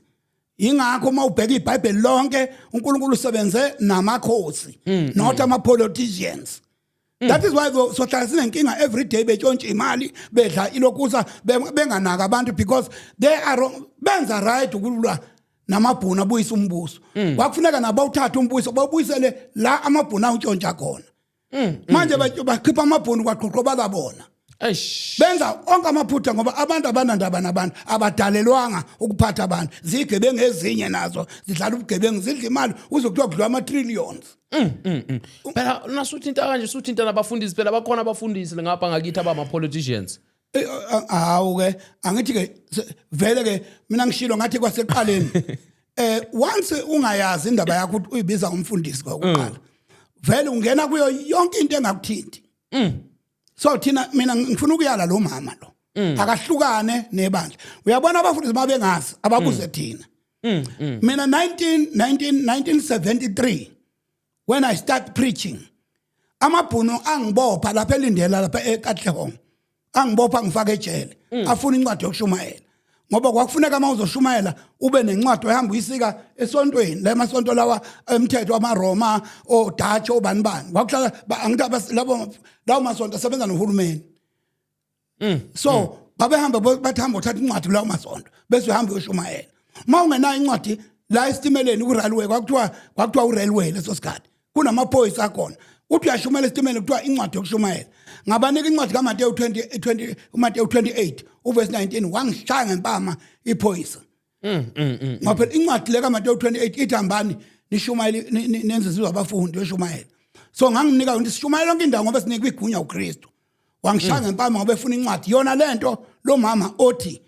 ingakho uma ubheka iBhayibheli lonke uNkulunkulu usebenze namakhosi not ama politicians that is why so sinenkinga every day betshontsha imali bedla ilokuza benganaka abantu because they are benza right ukulwa namabhuna abuyisa umbuso kwakufuneka nabo uthatha umbuso babuyisele la amabhuna untshontsha khona manje bakhipha amabhuna kwaqoqobala bona benza onke amaphutha ngoba abantu abanandaba nabantu abadalelwanga ukuphatha abantu zigebengu ezinye nazo zidlala ubugebengu zidla imali uzokuthiwa kudliwa ama-trillions phela nasuthinta kanje suthinta nabafundisi phela bakhona abafundisi ngapha ngakithi abama-politicians hawu-ke angithi-ke vele-ke mina ngishilo ngathi kwaseqaleni once ungayazi indaba yakho ukuthi uyibiza ngumfundisi kokuqala vele ungena kuyo yonke into engakuthinti so thina mina ngifuna ukuyala lo mama lo akahlukane nebandla uyabona abafundisi babengazi abakuze thina mina 1973 when I start preaching amabhuno angibopha lapha elindela lapha eKatlehong angibopha ngifaka ejele afuna incwadi yokushumayela ngoba kwakufuneka uma uzoshumayela ube nencwadi ohamba uyisika esontweni la masonto lawa emthetho wamaRoma oDutch obanibani kwakuhlala angithi lawo masonto asebenza nohulumeni so babehamba bathamba uthatha incwadi lawo masonto bese uhamba uyoshumayela uma ungenayo incwadi la esitimeleni ku-railway kwakuthiwa u-railway leso sikhathi kunamaphoyisa akhona uthi uyashumela esitimeni kuthiwa incwadi yokushumayela ngabanika incwadi kaMateyu 28 uverse 19 wangishaya ngempama iphoyisa ngoba phela incwadi le kaMateyu 28 ithi hambani nishumayele nenze sizwe abafundi yoshumayela so nganginika ukuthi sishumayele yonke indawo ngoba sinikwe igunya uKristu wangishaya ngempama ngoba efuna incwadi yona lento lo mama othi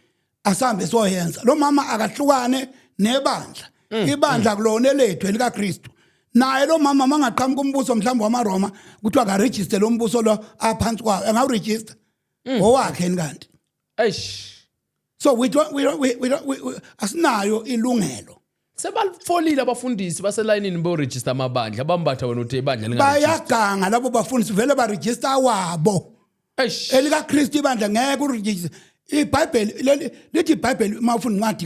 asambe soyenza lo mama akahlukane nebandla ibandla kulona lethu elika Kristu naye lo mama mangaqhamuka umbuso mhlawumbe wamaRoma kuthiwa ka register lo mbuso lo aphansi kwawo engaregister owakhe kanti so we asinayo ilungelo sebalifolile abafundisi baselayinini bo-register amabandla bambatha wena uthi ibandla bayaganga labo bafundisi vele baregister wabo elika Kristu ibandla ngeke uregister iBhayibheli lithi iBhayibheli mawufuna incwadi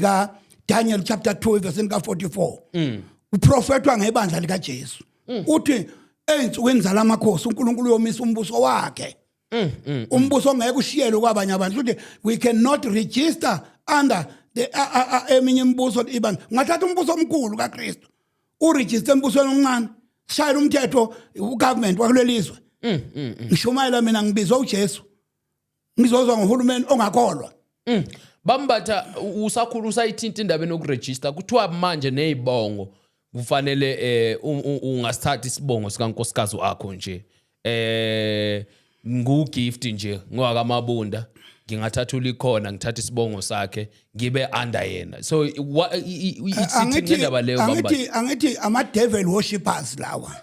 Daniel chapter 2 verse 44 uprofetwa ngebandla lika Jesu uthi einsukwini zalamakhosi uNkulunkulu uyomisa umbuso wakhe umbuso ongeke ushiyele kwabanye abantu futhi we cannot register under the eminye imibuso ibanga ungathatha umbuso omkhulu kaKristu uregister embusweni omncane shayela umthetho ugovernment wakulelizwe ngishumayela mina ngibizwa uJesu ngizozwa ngohulumeni ongakholwa Bambatha usakhulu usayithinta indaba enokuregister kuthiwa manje nezibongo kufanele ungasithatha isibongo sikankosikazi wakho nje ngugift nje ngowakamabunda ngingathatha ulikhona ngithatha isibongo sakhe ngibe under yena so isithi indaba leyo Bambatha angithi ama devil worshippers lawa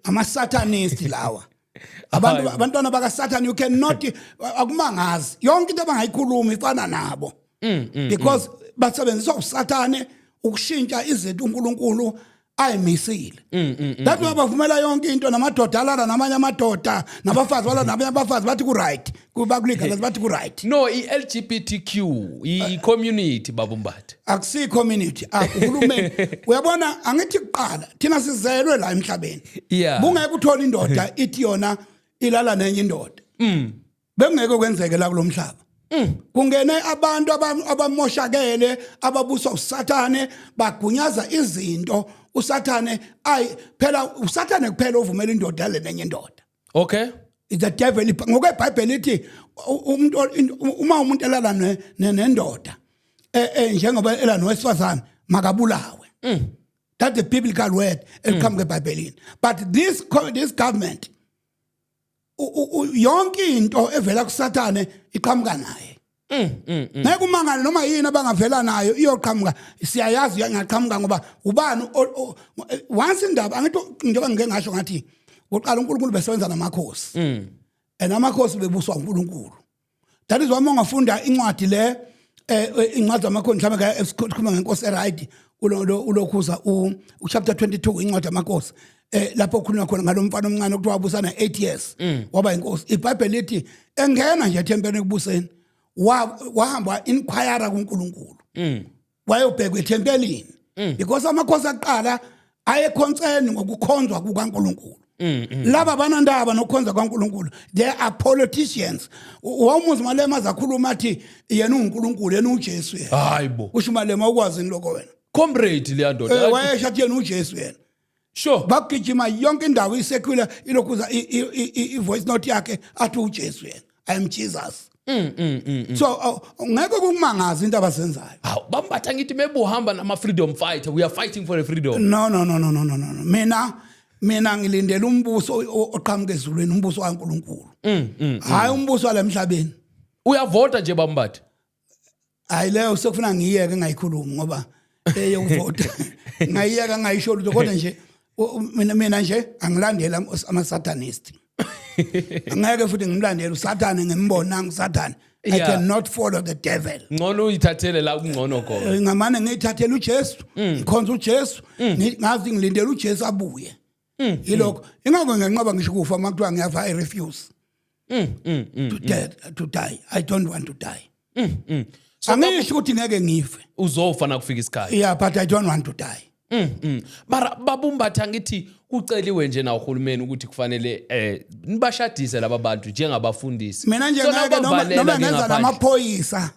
ama satanists lawa abantwana baka Satan you cannot akumangazi yonke into abangayikhuluma ifana nabo because basebenzisa uSathane ukushintsha izinto uNkulunkulu ayimisile lapho abavumela yonke into namadoda alala namanye amadoda nabafazi wala nabanye abafazi bathi ku right kuba kuliga bathi ku right no iLGBTQ community babumbatha akusi community akuhulumeni uyabona angithi kuqala thina sizelwe la emhlabeni bungeke uthola indoda ithi yona ilala nenye indoda bengeke kwenzeke la kulomhlaba kungene abantu abamoshakele ababuswa uSathane bagunyaza izinto uSathane phela uSathane kuphela ovumela indoda le nenye indoda okay it's the devil ngokweBhayibheli lithi umuntu elala nendoda njengoba elala nowesifazane makabulawe that's the biblical word elikhamba kweBhayibhelini but this government yonke into evela kuSathane iqhamuka naye ngeke umangala noma yini abangavela nayo iyoqhamuka siyayazi ngiyaqhamuka ngoba ubani once indaba angithi njengoba ngeke ngasho ngathi uqala uNkulunkulu besebenza namakhosi enamakhosi bebuswa uNkulunkulu that is why ungafunda incwadi le incwadi zamakhosi mhlawumbe esikhuluma ngenkosi eride ulokhuza uchapter 22 incwadi yamakhosi lapho kukhulunywa khona ngalomfana omncane okuthiwa wabusana 8 years waba inkosi iBhayibheli lithi engena nje ethempelini kubuseni wahamba inquire kuNkulunkulu wayobheka ethempelini because amakhosi aqala aye concern ngokukhonzwa kukaNkulunkulu laba banandaba nokukhonza kwaNkulunkulu they are politicians wawumuzi malema zakhuluma athi yena uNkulunkulu yena uJesu yena hayibo usho malema ukwazi lokho wena comrade le ndoda wayeshathi yena uJesu yena sure bakugijima yonke indawo isecular ilokhuza ivoice note yakhe athi uJesu yena I am Jesus so ngeke kumangazi into abasenzayo hawu Bambatha ngithi mebuhamba nama freedom fighter we are fighting for a freedom no mina ngilindele umbuso oqhamuke ezulwini umbuso kaNkulunkulu hayi umbuso walemhlabeni uyavota nje Bambatha hayi leyo sekufuna ngiyeke ngayikhuluma ngoba eyokuvota ngayiyeka ngayisho lutho kodwa nje mina nje angilandela ama satanist angeke futhi ngimlandele uSathane ngimbona ngiSathane I cannot follow the devil ngcono uyithathele la kungcono khona ngamane ngiyithathele uJesu ngikhonza uJesu ngazi ngilindele uJesu abuye yilokho ingakho ngenqaba ngisho kufa makuthiwa ngiyafa I refuse to die I don't want to die so angisho ukuthi ngeke ngife uzofa na kufika isikhathi yeah but I don't want to die mara Babumbatha ngithi kuceliwe nje na uhulumeni ukuthi kufanele nibashadise laba bantu njengabafundisi mina nje ngeke noma ngenza namaphoyisa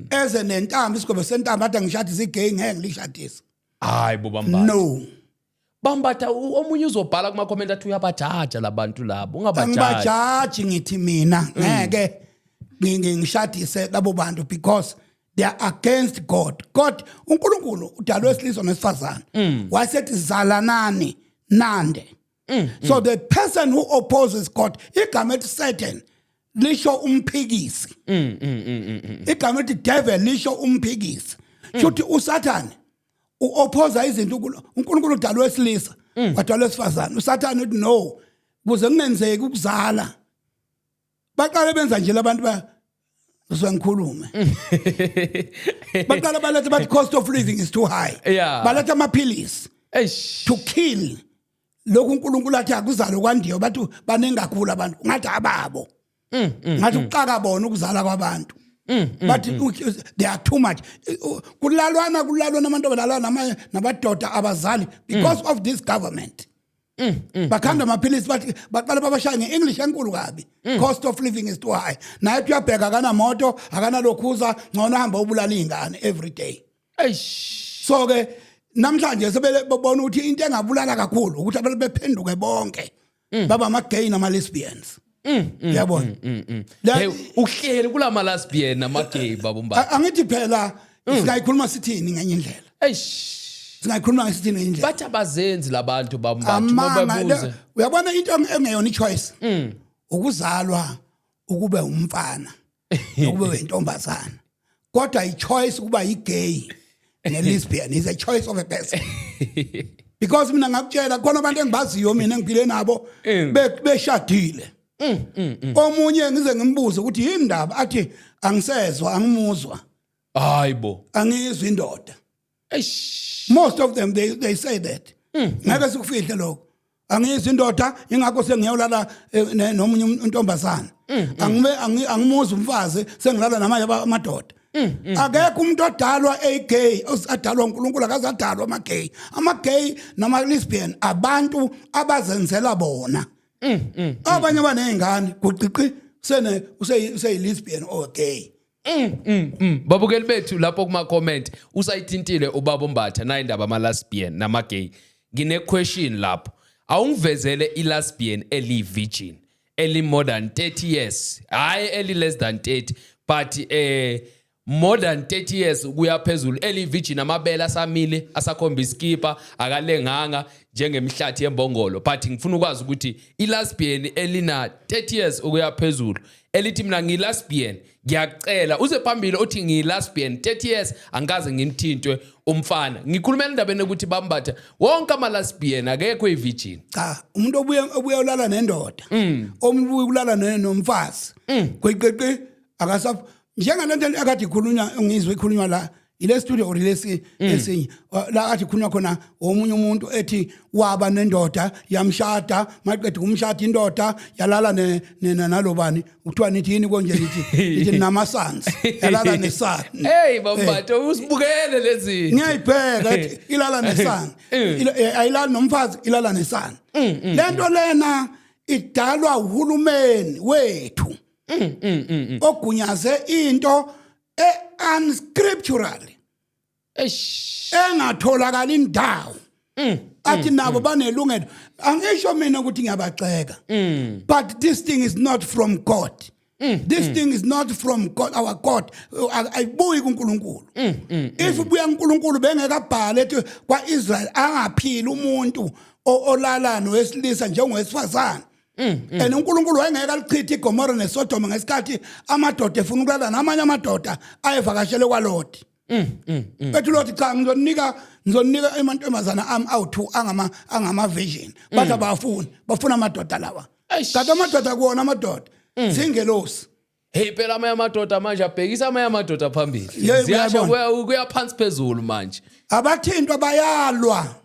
eze nentambo isigwebo sentambo athi ngishadise igay ngeke ngilishadise hayi Bambatha no Bambatha omunye uzobhala kuma comment athi uyabajaja labantu labo ungabajaji angibajaji ngithi mina ngeke ngishadise labo bantu because they are against God uNkulunkulu udalwe isilisa nesifazana wayesethi zalanani nande so the person who opposes God igama ethi Satan lisho umphikisi igama ethi devil lisho umphikisi futhi uSathane uopposa izinto uNkulunkulu udalwe isilisa wadalwe isifazana uSathane uthi no kuze kungenzeki ukuzala baqale benza nje labantu ngikhulume baqala balethe bathi cost of living is too high baletha amaphilisi to kill lokhu uNkulunkulu athi akuzalo kwandiyo bathi banengakhulu abantu ngathi ababo ngathi uqaka bona ukuzala kwabantu but they are too much. Kulalwana namanto balalwana nabadoda abazali because of this government. Bakhanda amaphilisi baqala babashaya nge-English enkulu kabi. Cost of living is too high. Naye uyabheka akana moto, akana lokhuza, ngcono hamba ubulala ingane every day. So ke namhlanje sebebona ukuthi into engabulala kakhulu ukuthi abantu bephenduke bonke. Baba ama-gay nama-lesbians. Yabona. Uhleli kulama lesbian nama-gay babumba. Angithi phela singayikhuluma sithini ngenye indlela. Singayikhuluma ngesithini ngenye indlela. Bathi abazenzi labantu babumbathu babuze. Uyabona into engeyona choice. Ukuzalwa ukube umfana ukube wentombazana. Kodwa i-choice ukuba yi-gay ne-lesbian is a choice of a person. Because mina ngakutshela khona abantu engibaziyo mina engiphile nabo beshadile. Omunye ngize ngimbuze ukuthi yini indaba athi angisezwa angimuzwa. Hayibo. Angizwa indoda. Most of them they say that. Ngeke sikufihle lokho. Angizwa indoda ingakho sengiyolala nomunye untombazana. Angimuzwa umfazi sengilala namanye amadoda. Akekho umuntu odalwa gay osadalwa uNkulunkulu akazadalwa ama-gay. Ama-gay nama-lesbian abantu abazenzela bona. Abanye banezingane kuqiqi useyi-lesbian or gay. Babukeli bethu lapho kuma comment usayithintile ubaba Mbatha na indaba ama-lesbian nama-gay. Ngine question lapho. Awungivezele i-lesbian eli-virgin eli more than 30 years. Hayi eli less than 30 but more than 30 years kuya phezulu eli-virgin amabele asamile asakhomba iskipa akalenganga njengemhlathi yembongolo but ngifuna ukwazi ukuthi i-lesbian elina 30 years ukuya phezulu elithi mina ngi-lesbian ngiyacela uze phambili uthi ngi-lesbian 30 years angikaze ngimthintwe umfana ngikhulumela indabeni ukuthi bambatha wonke ama-lesbian akekho i-virgin. Cha umuntu obuya ulala nendoda omubuya ulala nomfazi kweqeqe akasapha njengalento akade ikhulunywa ngizwe ikhulunywa la ile studio or lesi esinye la akade ikhulunywa khona omunye umuntu ethi waba nendoda yamshada maqedwe umshada indoda yalala nalobani kuthiwa nithi yini konje nithi namasons yalala nesana. Hey Bambatha usibukele lezi ngiyayibheka ilala nesana ayilala nomfazi ilala nesana lento lena idalwa uhulumeni wethu ogunyaze into unscripturally engatholakala indawo athi nabo banelungelo angisho mina ukuthi ngiyabaceka but this thing is not from God. This thing is not from God, our God. Ayibuyi kuNkulunkulu. If ubuya kuNkulunkulu bengekabhale ethi kwaIsrael angaphili umuntu olala nowesilisa njengowesifazana. And uNkulunkulu wayengeke alichithe iGomora neSodoma ngesikhathi amadoda efuna ukulala namanye amadoda ayevakashele kwaLoti. Bethu Loti cha ngizonika amantombazana ami awu2 angama virgin. Bathi bafuna amadoda lawa. Kanti amadoda kuona amadoda singelosi. Hey phela amanye amadoda manje abhekisa amanye amadoda phambili. Ziyasho kuya phansi phezulu manje. Abathintwa bayalwa.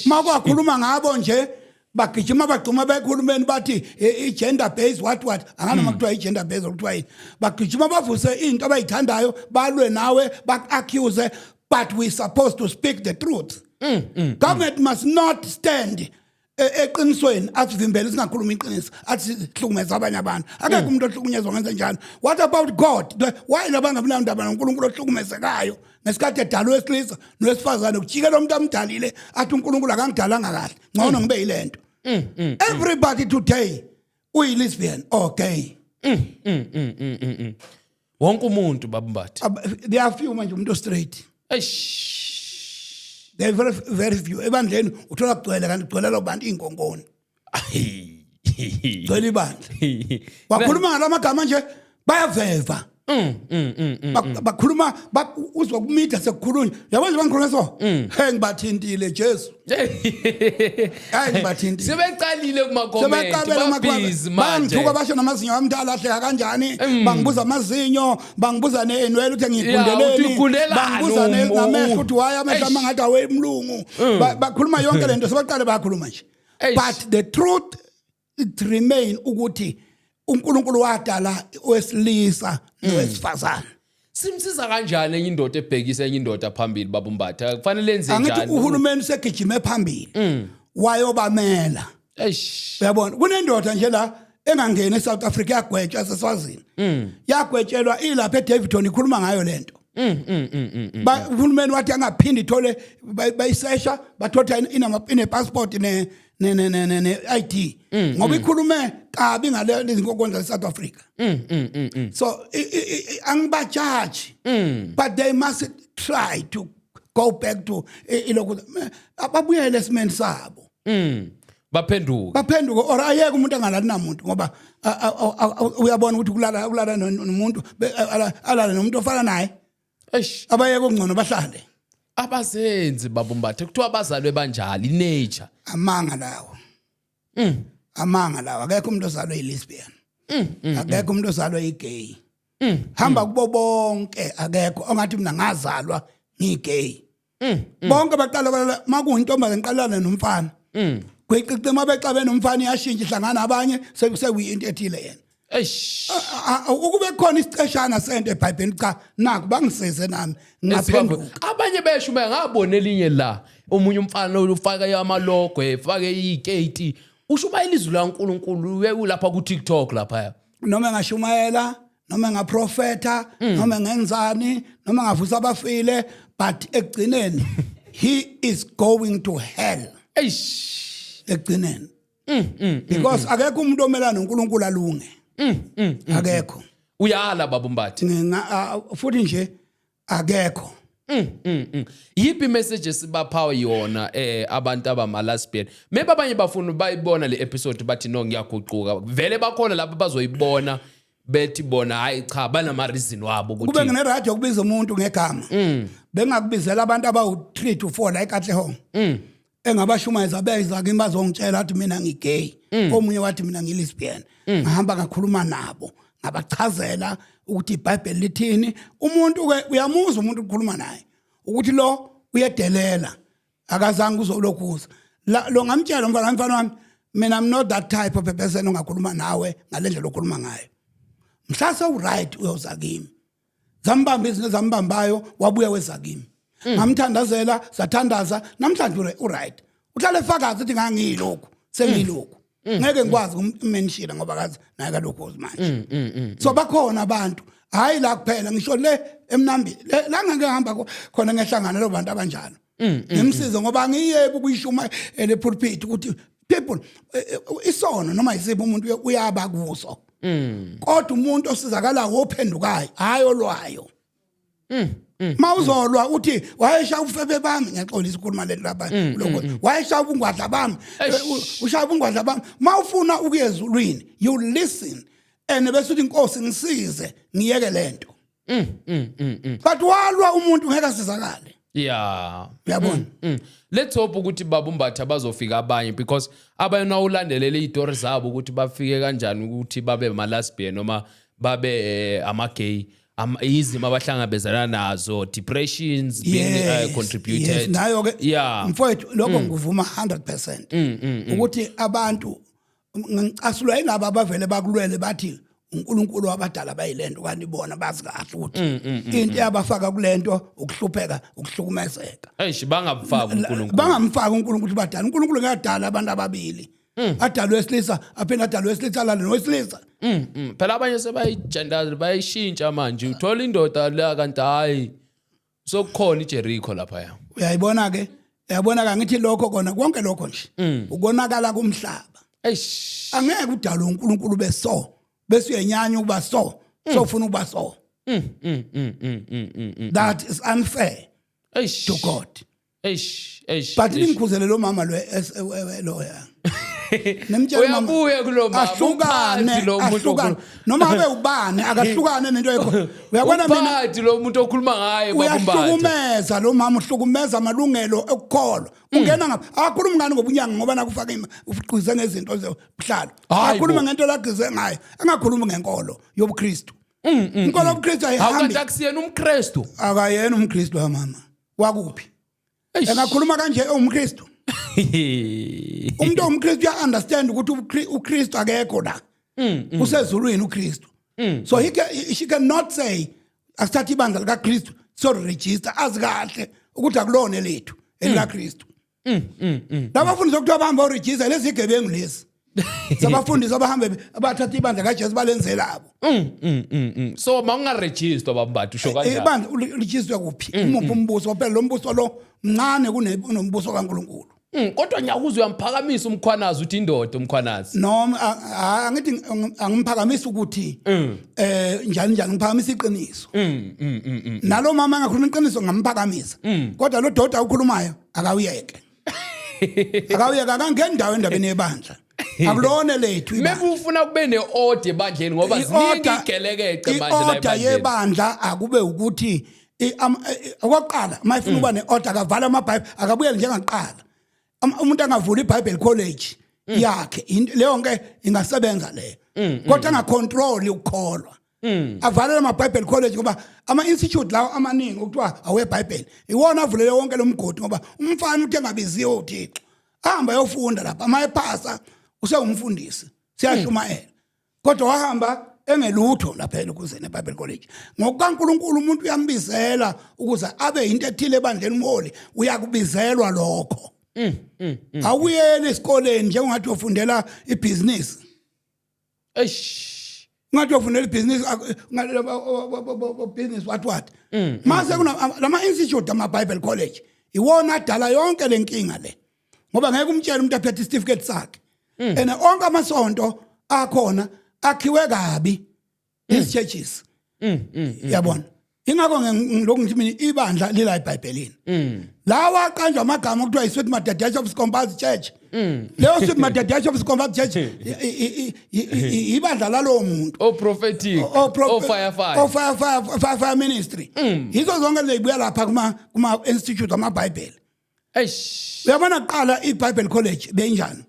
Makwakhuluma ngabo nje bagijima bagcuma bekhulumeni bathi i-gender based what anganoma kuthiwa i-gender based okuthiwa yini bagijima bavuse into abayithandayo balwe nawe bak-accuse but we supposed to speak the truth. Government must not stand eqinisweni asivimbele singakhuluma iqiniso athi hlukumeza abanye abantu akekho umuntu ohlukunyezwa ngenze njalo. What about God? Why labanga mina ndaba noNkulunkulu ohlukumezekayo ngesikhathi edalwe wesilisa nowesifazane kujikela umuntu amdalile athi uNkulunkulu akangidalanga kahle ngcono ngibe yilento. Everybody today uyi-lesbian or gay. Wonke umuntu babambatha. There are few manje umuntu straight. There are very few. Ebandleni uthola kugcwele kanti kugcwele abantu inkongoni. Gcwele ibandla. Bakhuluma ngalamagama nje bayaveva. Bakhuluma uzwa kumitha sekukhulunywa. Yabona nje bangikhuluma so. Hey ngibathintile Jesu. Hayi ngibathintile. Sebeqalile kuma comment babhizi manje. Bangithuka basho namazinyo amdala ahleka kanjani? Bangibuza amazinyo, bangibuza nenwele uthi ngiyigundeleni. Bangibuza namehlo uthi waya amehlo mangathi awemlungu. Bakhuluma yonke lento sebaqale bayakhuluma nje. But the truth it remain ukuthi uNkulunkulu wadala owesilisa nowesifazane. Simsiza kanjani enye indoda ebhekisa enye indoda phambili babumbatha kufanele enze Angithi njani uhulumeni segijime phambili wayobamela. Uyabona kunendoda nje la engangena eSouth Africa yagwetshwa seswazini yagwetshelwa ilapha eDavidton ikhuluma ngayo lento uhulumeni wathi angaphindi ithole bayisesha bathotha ine passport ne ID ngoba ikhulume kabi ngale izinkonzo eSouth Africa. So angibajaji but they must try to go back to ilokhu ababuyele esimeni sabo baphenduka or ayeke umuntu angalali namuntu ngoba uyabona ukuthi kulala nomuntu alala nomuntu ofana naye abayeke okungcono bahlale abazenzi babumbathe kuthiwa abazalwe banjalo nature amanga lawo akekho umuntu ozalwe lesbian akekho umuntu ozalwe gay hamba kubo bonke akekho ongathi mina ngazalwa ngigay bonke baqala makuyintombi ngiqalana nomfana kweqiqe mabexa benomfana iyashintsha ihlangana abanye sekuyinto ethile yena ukube khona isiceshana sento eBhayibhelini cha naku bangisize nami ngaphenduka abanye besho ngabona elinye la omunye umfana ufaka amalogo efake iketi ushumayela izwi laNkulunkulu uyelapha ku TikTok lapha noma ngashumayela noma ngaprofeta noma ngenzani noma ngavusa abafile but egcineni he is going to hell egcineni because akekho umuntu omelana noNkulunkulu alunge akekho uyala babumbathi futhi nje akekho yipi message sibaphawo yona abantu abamalasbian maybe abanye bafuna bayibona le episode bathi no ngiyaguquka vele bakhona lapha bazoyibona bethi bona hayi cha banama reason wabo ukuthi kube ngene radio kubiza umuntu ngegama bengakubizela abantu abawu 3 to 4 la eKatlehong engabashumayeza beza kimi bazongitshela ukuthi mina ngigay omunye wathi mina ngilesbian ngihamba ngakhuluma nabo ngabachazela ukuthi iBhayibheli lithini umuntu ke uyamuza umuntu ukukhuluma naye ukuthi lo uyedelela akazange uzolokhuza lo ngamtshela mfana wami mina I'm not that type of a person ongakhuluma nawe ngalendlela okhuluma ngayo mhlase uright uyoza kimi zambamba izinto zambambayo wabuya weza kimi ngamthandazela sathandaza namhlanje uright uhlale fakazi ukuthi ngangilokhu sengilokhu ngeke ngikwazi ukumenshila ngoba kazi naye kalokho manje so bakhona abantu hayi la kuphela ngisho le emnambi la ngangehamba khona ngehlangana lo bantu abanjalo ngimsize ngoba ngiyeke ukuyishuma ele pulpit ukuthi people isono noma isiphi umuntu uyaba kuso kodwa umuntu osizakala ophendukayo hayi olwayo mawuzolwa uthi wayesha ufebe bami ngiyaxolisa ukukhuluma le lapha lokho wayesha ubungwadla bami ushaya ubungwadla bami mawufuna ukuyezulwini you listen and bese uthi inkosi ngisize ngiyeke lento but walwa umuntu ngeke asizakale yeah uyabona let's hope ukuthi babumbatha bazofika abanye because abayona ulandelele izitori zabo ukuthi bafike kanjani ukuthi babe malasbian noma babe ama-gay izimo abahlangabezana nazo depressions being contributed yes nayo ke yeah mfowethu lokho ngivuma 100% ukuthi abantu ngicasulwa yilabo abavele bakulwele bathi uNkulunkulu wabadala bayilento kanti bona bazi kahle ukuthi into yabafaka kulento ukuhlupheka ukuhlukumezeka bangabufaka uNkulunkulu bangamfaka uNkulunkulu ukuthi badala uNkulunkulu ngiyadala abantu ababili adalwe wesilisa aphela adalwe wesilisa lana nowesilisa phela abanye sebayigender bayishintsha manje uthola indoda la kanti hayi sokukhona iJericho lapha ya uyayibona ke ngithi lokho kona konke lokho nje ukonakala kumhlaba angeke udala uNkulunkulu bese uyenyanya ukuba sofuna ukuba that is unfair to God but lingikhuzele lo mama lo ya uyabuya kulo mama ahlukane noma abe ubani akahlukane nento yakho uyabona mina uphathi lo muntu okhuluma ngaye babumbatha uyahlukumeza lo mama uhlukumeza amalungelo ekukholwa ungena ngapha akakhuluma ngani ngobunyanga ngoba nakufaka ufuqize ngezinto zobuhlalo akakhuluma ngento lagize ngayo angakhuluma ngenkolo yobuKristu inkolo yobuKristu ayihambi awukanti akusiyena umKristu akayena umKristu mama wakuphi engakhuluma kanje umKristu umuntu omKristu uya understand ukuthi uKristu akekho la usezulwini uKristu. So she cannot say asithatha ibandla likaKristu so register azikahle ukuthi akulone lethu elikaKristu. Labafundisi ukuthi abahamba register lezi igebengu lezi. Sabafundisi abahambe abathatha ibandla kaJesu balenzelabo. So mawungaregister babambathu usho kanjani? Ibandla uregister kuphi? Umuphi umbuso phela lo mbuso lo mncane kunombuso kaNkulunkulu. Kodwa ngiyakuza uyamphakamisa umkhwanazi uthi indoda umkhwanazi. Noma angithi angimphakamisa ukuthi njani ngiphakamisa iqiniso. Nalo mama engakhuluma iqiniso ngamphakamisa. Kodwa lo doda ukhulumayo akawuyeke. Akawuyeka akangendawo endabeni yebandla. Akulone lethu ibandla. Maybe ufuna kube neorder ebandleni ngoba ziningi igelekece manje la ibandla. Iorder yebandla akube ukuthi okwaqala mayifuna ukuba neorder akavala amabhayibheli akabuyele njengaqala. Umuntu angavula iBible College yakhe leyo nke ingasebenza leyo. Kodwa angacontrol ukukholwa. Avalele amaBible College ngoba ama-institute lawo amaningi ukuthiwa aweBhayibheli iwona avulele wonke lo mgodi ngoba umfana uthi engabiziwe uThixo ahamba yofunda lapha amayephasa usengumfundisi siyashumayela kodwa wahamba engelutho lapha ukuze neBible College ngokukaNkulunkulu umuntu uyambizela ukuze abe into ethile ebandleni umholi uyakubizelwa lokho. Awuyele esikoleni njengathi ufundela ibusiness. Ngathi ufundela ibusiness business what. Mase kuna lama institute ama Bible College iwona adala yonke lenkinga le. Ngoba ngeke umtshele umuntu aphethe certificate sakhe. Onke amasonto akhona akhiwe kabi these churches. Yabona. Ingakho ngilokhu ngithi mina ibandla lila eBhayibhelini. Lawa qanjwa amagama okuthiwa iSweet Methodist Composite Church. Leyo Sweet Methodist Composite Church ibandla lalo muntu. O prophetic, o fire ministry. Yizo zonke lezibuya lapha kuma institute amabhayibheli. Uyabona qala iBible College benjani?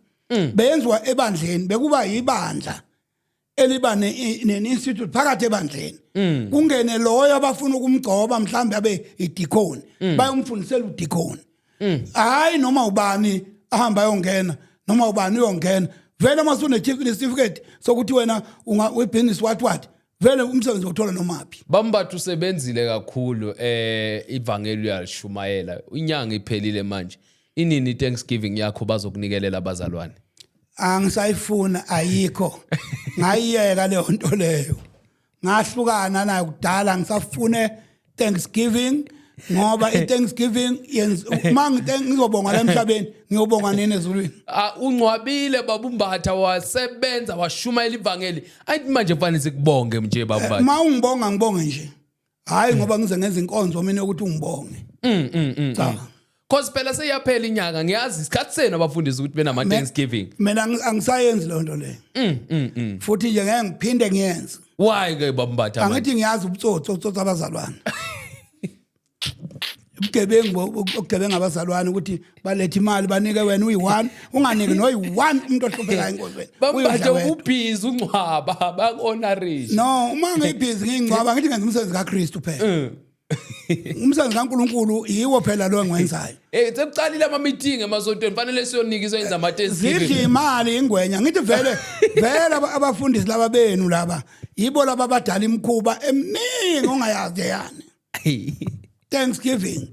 Beyenzwa ebandleni bekuba yibandla eliba ne-institute phakathi ebandleni. Kungene loyo abafuna ukumgcoba mhlambe abe idikoni bayomfundisela udikoni. Hayi noma ubani ahamba yongena noma ubani uyongena vele masune certificate sokuthi wena ubusiness what vele umsebenzi uthola nomaphi. Bambathu usebenzile kakhulu ivangeli yalishumayela inyanga iphelile manje. Inini Thanksgiving yakho bazokunikelela abazalwane? Angisayifuna ayikho. Ngayiyeka leyo nto leyo. Ngahlukana nayo kudala ngisafune Thanksgiving ngoba iThanksgiving yenza manje ngizobonga la emhlabeni ngiyobonga nini ezulwini. Ungcwabile babumbatha wasebenza washumayela ivangeli. Ayithi manje kufanele sikubonge nje babumbatha. Ma ungibonga ngibonge nje. Hayi ngoba ngize ngenza inkonzo mina ukuthi ungibonge. Cha. Cause phela seyaphela inyanga ngiyazi isikhathi senu abafundisi ukuthi benama Thanksgiving. Mina angisayenzi lo nto le. Futhi nje ngeke ngiphinde ngiyenze. Why ke babumbatha manje? Angithi ngiyazi ubutsotsi abazalwane. Ubugebengu okugebenga abazalwane ukuthi balethe imali banike wena uyi1 unganike noyi1 umuntu ohluphekayo enkonzweni. Babumbatha ubhizi ungcwaba bakonarage. No, uma ngibhizi ngingcwaba ngithi ngenza umsebenzi kaKristu phela. Umsebenzi kaNkulunkulu yiwo phela lo engwenzayo. Sekucalile ama meeting emasontweni fanele siyonikisa yenza ama Thanksgiving. Zidla imali ingwenya ngithi vele abafundisi laba benu laba yibo laba abadala imkhuba eminingi ongayazi yani. Thanksgiving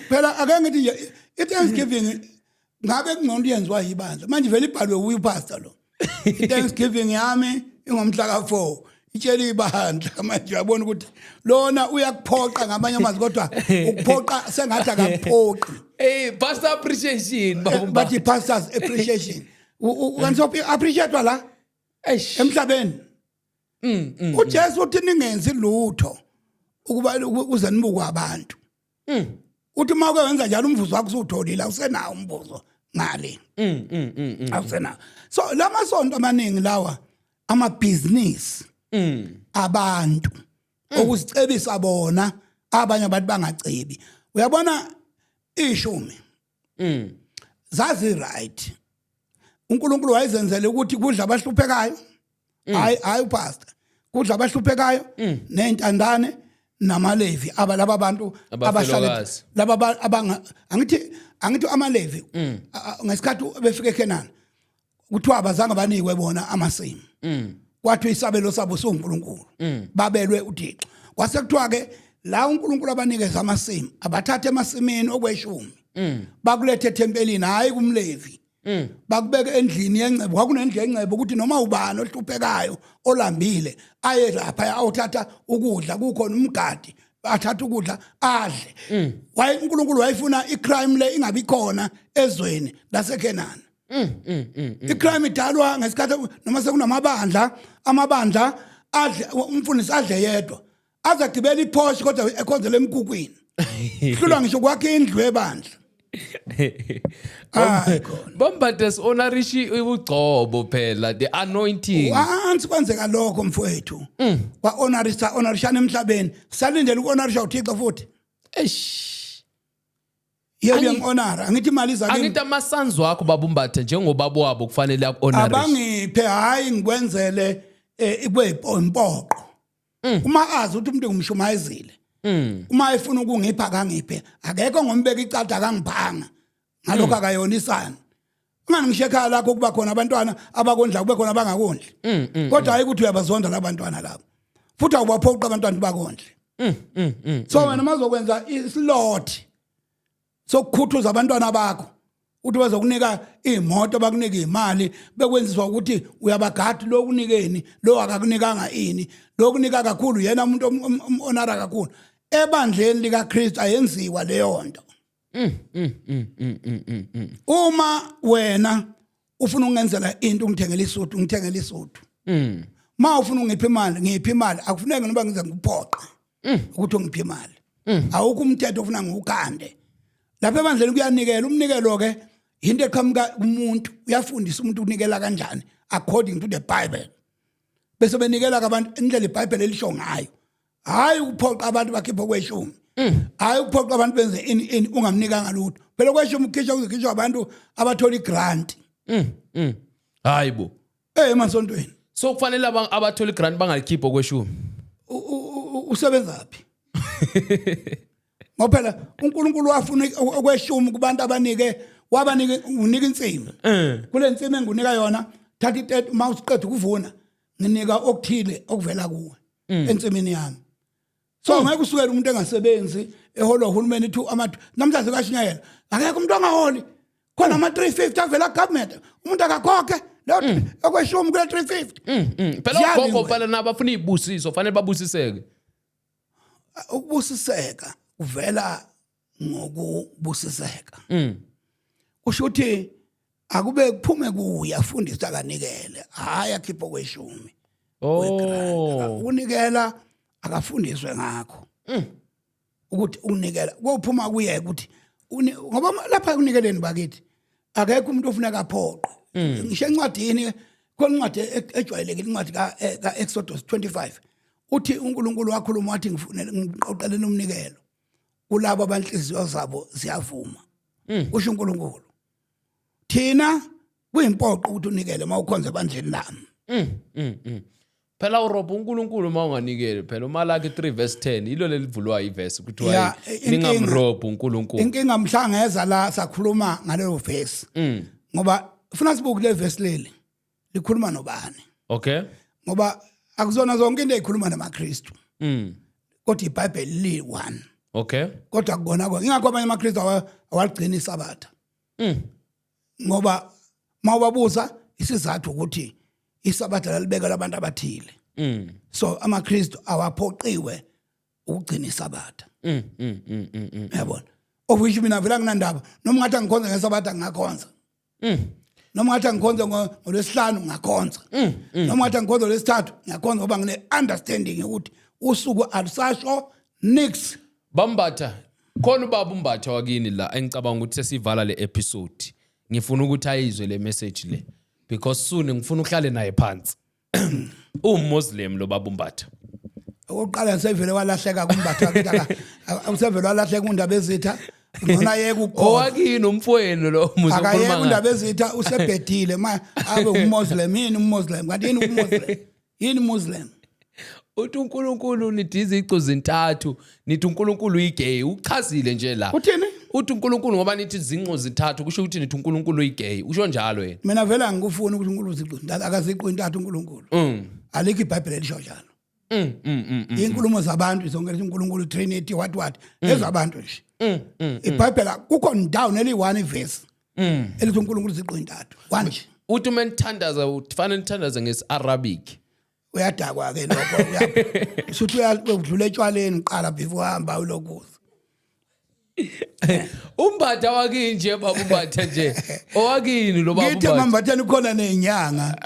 phela ake ngithi iThanksgiving ngabe kungcono yenziwa yibandla manje vele ibhalwe uyu pastor lo. iThanksgiving yami ingomhla ka4 itshela ibandla manje uyabona ukuthi lona uyakuphoqa ngamanye amazwi kodwa ukuphoqa sengathi akaphoqi. Pastor appreciation but pastors appreciation ukanso appreciate la emhlabeni. uJesu uthi ningenzi lutho ukuba uze nibuke abantu. Uthi mawuke wenza njalo umvuzo wakho usutholile usenawo umvuzo ngale. Awusena. So lamasonto amaningi lawa ama business abantu okusicebisa bona abanye abantu bangacebi. Uyabona ishumi zazi right. uNkulunkulu wayezenzele ukuthi kudla abahluphekayo hayi upastor kudla abahluphekayo nentandane namalevi abalaba abantu abahlala laba abanga angithi amalevi ngesikhathi befika eKenani kuthiwa abazange banikwe bona amasimu. kwathi isabelo sabo soNkulunkulu babelwe uThixo kwase kuthiwa ke la uNkulunkulu abanikeza amasimu abathathe emasimini okweshumi bakulethe tempelini hayi kumlevi bakubeke endlini yencebo kwakunendlu yencebo ukuthi noma ubani ohluphekayo olambile aye lapha awuthatha ukudla kukhona umgadi athatha ukudla adle waye uNkulunkulu wayefuna icrime le ingabi khona ezweni laseKenani icrime idalwa ngesikhathi noma sekunamabandla amabandla adle umfundisi adle yedwa azagibela iPorsche kodwa ekhonzela emkukwini hlulwa ngisho kwakhe indlu ebandla Bombates honorishi ugcobo phela the anointing once kwenzeka lokho mfowethu wa honorishana emhlabeni salindele ukuhonorisha uThixo futhi yebo ngihonora angithi imali zakhe angithi amasanzu wakho babumbathe njengobaba wabo kufanele akuhonorish abangiphe hayi ngikwenzele ikweimpoqo uma azi ukuthi umuntu ngumshumayezile uma efuna ukungipha kangiphe akekho ngombeka icada kangiphanga ngalokho akayonisana ungani ngishekhala lakho kuba khona abantwana abakondla kube khona abangakondli kodwa hayi ukuthi uyabazonda labantwana labo futhi awubaphoqa abantwana bakondle so wena mazokwenza islot sokukhuthuza abantwana bakho uthi bazokunika imoto bakunika imali bekwenziswa ukuthi uyabagadi lokunikeni lo akakunikanga ini lokunika kakhulu yena umuntu onara kakhulu ebandleni lika Kristu ayenziwa leyo nto uma wena ufuna ungenzela into ungithengela isuthu ma ufuna ungipha imali akufuneki noba ngize ngikuphoqa ukuthi ungiphe imali awukho umthetho ofuna ngiwukhande lapha ebandleni kuyanikela umnikelo ke into eqhamuka umuntu uyafundisa umuntu unikela kanjani according to the Bible bese benikela abantu indlela iBhayibheli elisho ngayo hayi ukuphoqa abantu bakhiphe kweshumi hayi ukuphoqa abantu benze ini ungamnikanga lutho phela kweshumi ukhishwa abantu abathola igrant hayibo emasontweni so kufanele abathola igrant bangalikhipha kweshumi usebenza phi ngoba phela uNkulunkulu wafuna okweshumi kubantu abanike wabanike unika insimi kule nsimi engunika yona thatha i30 uma usiqeda ukuvuna nginika okuthile okuvela kuwe ensimini yami so ngeke usukele umuntu engasebenzi ehola uhulumeni namhlanje kashinyayela akekho umuntu angaholi khona ama 350 avela government umuntu akakhokhe lo okweshumi kule 350 phela ugogo phela nabafuna izibusiso fanele babusiseke ukubusiseka uvela ngokubusiseka kusho ukuthi akube kuphume kuya fundisa kanikele hayi akhipho kweshumi unikela akafundiswe ngakho ukuthi unikela kophuma kuye ukuthi ngoba lapha kunikeleni bakithi akekho umuntu ofuneka aphoqo ngisho encwadini koncwadi ejwayelekile incwadi ka Exodus 25 uthi uNkulunkulu wakhuluma wathi ngiqoqeleni umnikelo kulabo abanhliziyo zabo ziyavuma usho uNkulunkulu thina kuyimpoqo ukuthi unikele mawukhonza ebandleni lami phela uRobha uNkulunkulu mawunganikele phela uMalaki 3:10 ilo lelivulwa iverse kuthiwa ningamrobha uNkulunkulu inkinga mhlangeza la sakhuluma ngalelo verse ngoba ufuna sibuke le verse leli likhuluma nobani okay ngoba akuzona zonke into ezikhuluma namaKristu kodwa iBhayibheli li one okay kodwa kugona ingakho abanye amaKristu awaligcina isabatha ngoba mawubabuza isizathu ukuthi isabatha lalibeka labantu abathile so amaKristu awaphoqiwe ukugcina isabatha yabona okusho mina vela kunandaba noma ngathi ngikhonza ngesabatha ngingakhonza noma ngathi ngikhonza ngolwesihlanu ngingakhonza noma ngathi ngikhonza ngolwesithathu ngiyakhonza ngoba ngine understanding ukuthi usuku alusasho nix bambatha khona ubaba umbatha wakini la engicabanga ukuthi sesivala le episode ngifuna ukuthi ayizwe le message le because soon ngifuna uhlale naye phansi uMuslim lo baba umbatha oqala ngisevele walahleka kumbatha usevele walahleka undaba ezitha ngona yeke ukho owakini umfowenu lo muzo ukhuluma ngayo undaba ezitha usebhedile abe uMuslim yini uMuslim kanti yini uMuslim yini Muslim uthi uNkulunkulu nithi iziqu zintathu nithi uNkulunkulu igay uchazile nje la uthini uthi uNkulunkulu ngoba nithi izinqo zithathu kusho ukuthi nithi uNkulunkulu uyigay usho njalo yena mina vele angikufuni ukuthi uNkulunkulu ziqintathu akaziqintathu uNkulunkulu alikho iBhayibheli elisho njalo inkulumo zabantu zonke uNkulunkulu Trinity what ezabantu nje iBhayibheli kukho ndawo neli1 verse elithi uNkulunkulu ziqintathu one nje uthi menthandaza ufanele nithandaze ngesiArabic uyadakwa ke lokho usuthi uyadlula etshwaleni qala before hamba ulokuza umbatha wakinje baba umbatha nje owakini lo baba ngithi mambatheni khona nezinyanga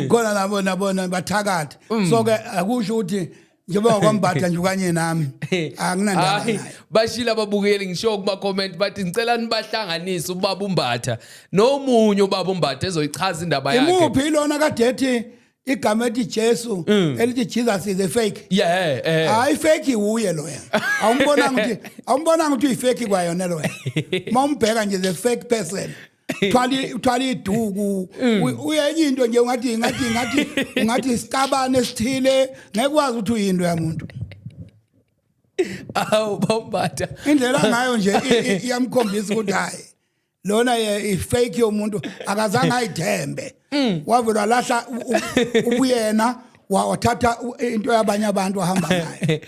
khona nabona bathakatha so ke akusho ukuthi njengoba kwambatha nje kanye nami akunandaba nayo bashila ababukeli ngisho kuma comment bathi ngicela nibahlanganise ubaba umbatha nomunye ubaba umbatha ezoyichaza indaba yakhe imuphi ilona kade ethi igama ethi Jesu elithi Jesus is a fake hayi fake uye loya awumbona ukuthi uyifake kwayona loya mawumbheka nje the fake person uthwali iduku uyenye into nje ungathi isitabane esithile ngekwazi ukuthi uyinto yamuntu awu bombatha indlela ngayo nje iyamkhombisa ukuthi hayi lona ifake yomuntu akazange ayithembe wavela walahla ubuyena wathatha into yabanye abantu ahamba nayo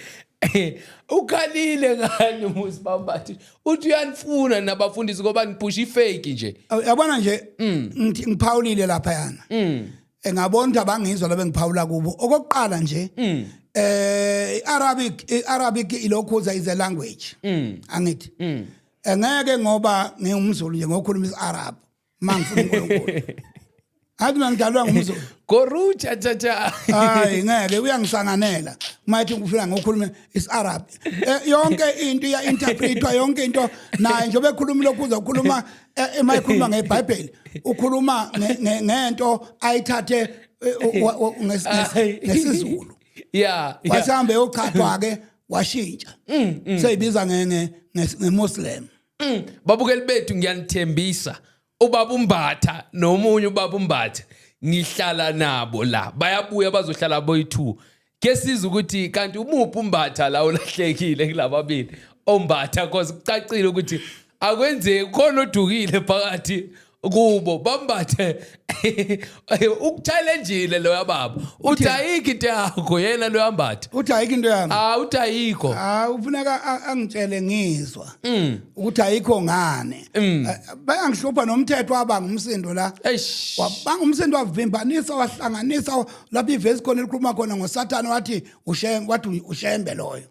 ukhalile ngani musibambathi uthi uyanifuna nabafundisi ngoba niphusha ifake nje yabona nje ngiphawulile lapha yana ngabona ukuthi abangizwa labe ngiphawula kubo okokuqala nje Arabic ilokhuza is a language angithi ngeke ngoba ngingumZulu nje ngokhuluma isiArab mangifuna uNkulunkulu athi ngidalwa ngumZulu gorucha cha hayi ngeke uyangisanganela mayithi ngifuna ngokhuluma isiArab yonke into iya interpretwa yonke into naye nje bekhuluma lokhuza ukhuluma emayikhuluma ngeBhayibheli ukhuluma ngento ayithathe ngesizulu wasambe uchathwa ke washintsha seyibiza ngeMuslim babukeli bethu ngiyanithembisa ubaba umbatha nomunye ubaba umbatha ngihlala nabo la bayabuya bazohlala boyi2 ke siza ukuthi kanti umuphi umbatha la ulahlekile kulababili ombatha cause kucacile ukuthi akwenzeki khona odukile phakathi kubo bambathe ukuchallengeile lo yababa uthi ayikho into yakho yena lo yambatha uthi ayikho into yami uthi ayikho ufuneka angitshele ngizwa ukuthi ayikho ngane bayangihlupha nomthetho wabanga umsindo la wabanga umsindo wavimbanisa wahlanganisa lapha ivesi khona elikhuluma khona ngoSathane wathi ushembe loyo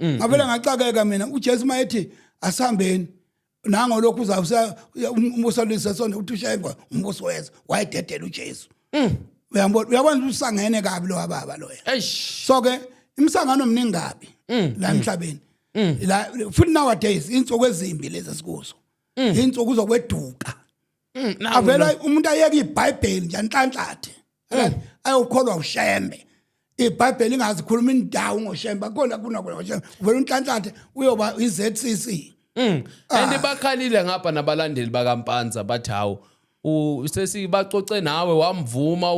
ngavela ngacakeka mina uJesu mayethi asihambeni nango lokhu uzawusa umbuso lesesona uthi ushayengwa umbuso wezwe wayededela uJesu uyabona usangene kabi lo baba loya so ke imsangano omningi kabi la emhlabeni la futhi nowadays insuku ezimbi lezi sikuzo insuku zokweduka avela umuntu ayeka iBhayibheli nje anhlanhlathe ayokholwa ushembe iBhayibheli ingazikhuluma indawo ngoshembe khona ushembe uvela unhlanhlathe uyoba iZCC bakhalile ngapha nabalandeli bakaMpanza bathi hawu sesibacoce nawe wamvuma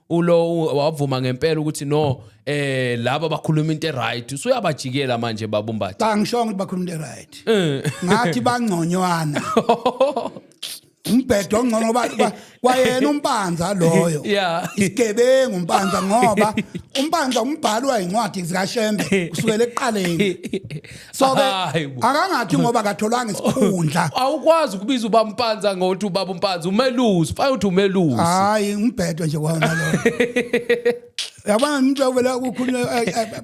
ulo wavuma ngempela ukuthi no laba bakhuluma into right usuyabajikela manje babumbatha cha ngishonga ukuthi bakhuluma into right ngathi bangconywana umbhedo ongcono kwayena uMpanza loyo isigebengu uMpanza ngoba uMpanza umbhalwa incwadi zikaShembe kusukela eqaleni so ke akangathi ngoba katholanga isikhundla awukwazi ukubiza ubaMpanza ngokuthi ubaba uMpanza umelusi fanele uthi umelusi hayi umbhedo nje kwaona lo yabona umuntu ovela ukukhuluma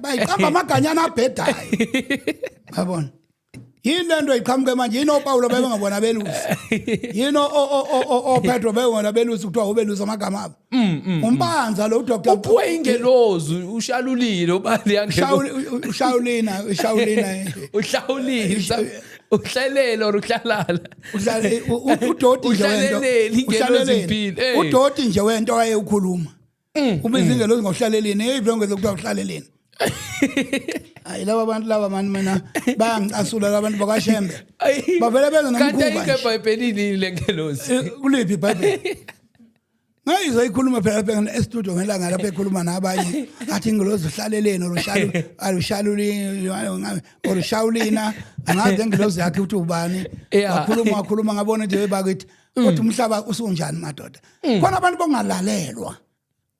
bayiqamba amaganyana abhedayo yabona yini lento iqhamuke manje yini oPaulo bebengabona belusi yini oPetro bebengabona belusi kuthiwa ubelusi amagama abo uMpanza lo Dr. uphuwe ingelozi ushalulile ubali yangelozi ushawulina uhlelele ukuhlalala udoti nje wento udoti nje wento wayekhuluma ubiza ingelozi ngohlaleleni eyibhlongeze kuthiwa uhlaleleni hayi laba abantu laba mani mina bayangicasula labantu bakaShembe bavele benza nomkhuba kanti ayike eBhayibhelini lengelozi kuliphi iBhayibheli Ngayizoyikhuluma phela lapha e-studio ngelanga lapha ekhuluma nabanye athi ngilozo uhlaleleni olushawulina angaze ngilozo yakhe uthi ubani wakhuluma ngabona nje bakithi uthi umhlaba usunjani madoda khona abantu bongalalelwa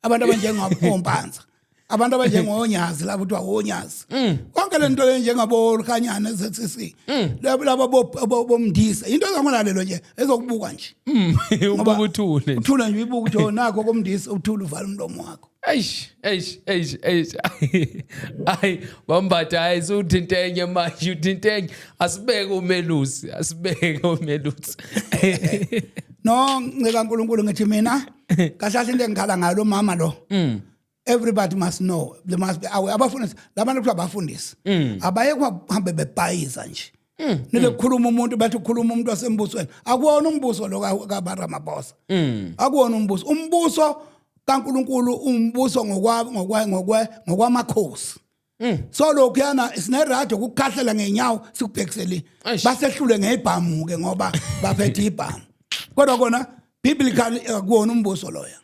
abantu abanjengabompanza abantu abanjengonyazi labo kuthiwa wonyazi konke lento lenjengabo Lukhanyana ZCC labo bomndisa into ezangolalelo nje ezokubuka nje ubuka uthule uthula nje ibuka uthi nakho komndisa uthula uvala umlomo wakho eish ay Bambatha hayi suthintenye manje uthintenye asibeke umelusi no ngeka uNkulunkulu ngithi mina kahlahle into engikhala ngalo mama lo everybody must know they must be aware abafundisi labantu kuba abafundisi abaye kuhambe bebhayiza nje nile kukhuluma umuntu bathi ukukhuluma umuntu wasembusweni akuwona umbuso lo kaBaramaphosa akuwona umbuso kaNkulunkulu umbuso ngokwamakhosi so lokhu yana isine radio ukukhahlela ngenyawo sikubhekiseli basehlule ngebhamu ke ngoba baphethe ibhamu kodwa kona biblically akuwona umbuso loya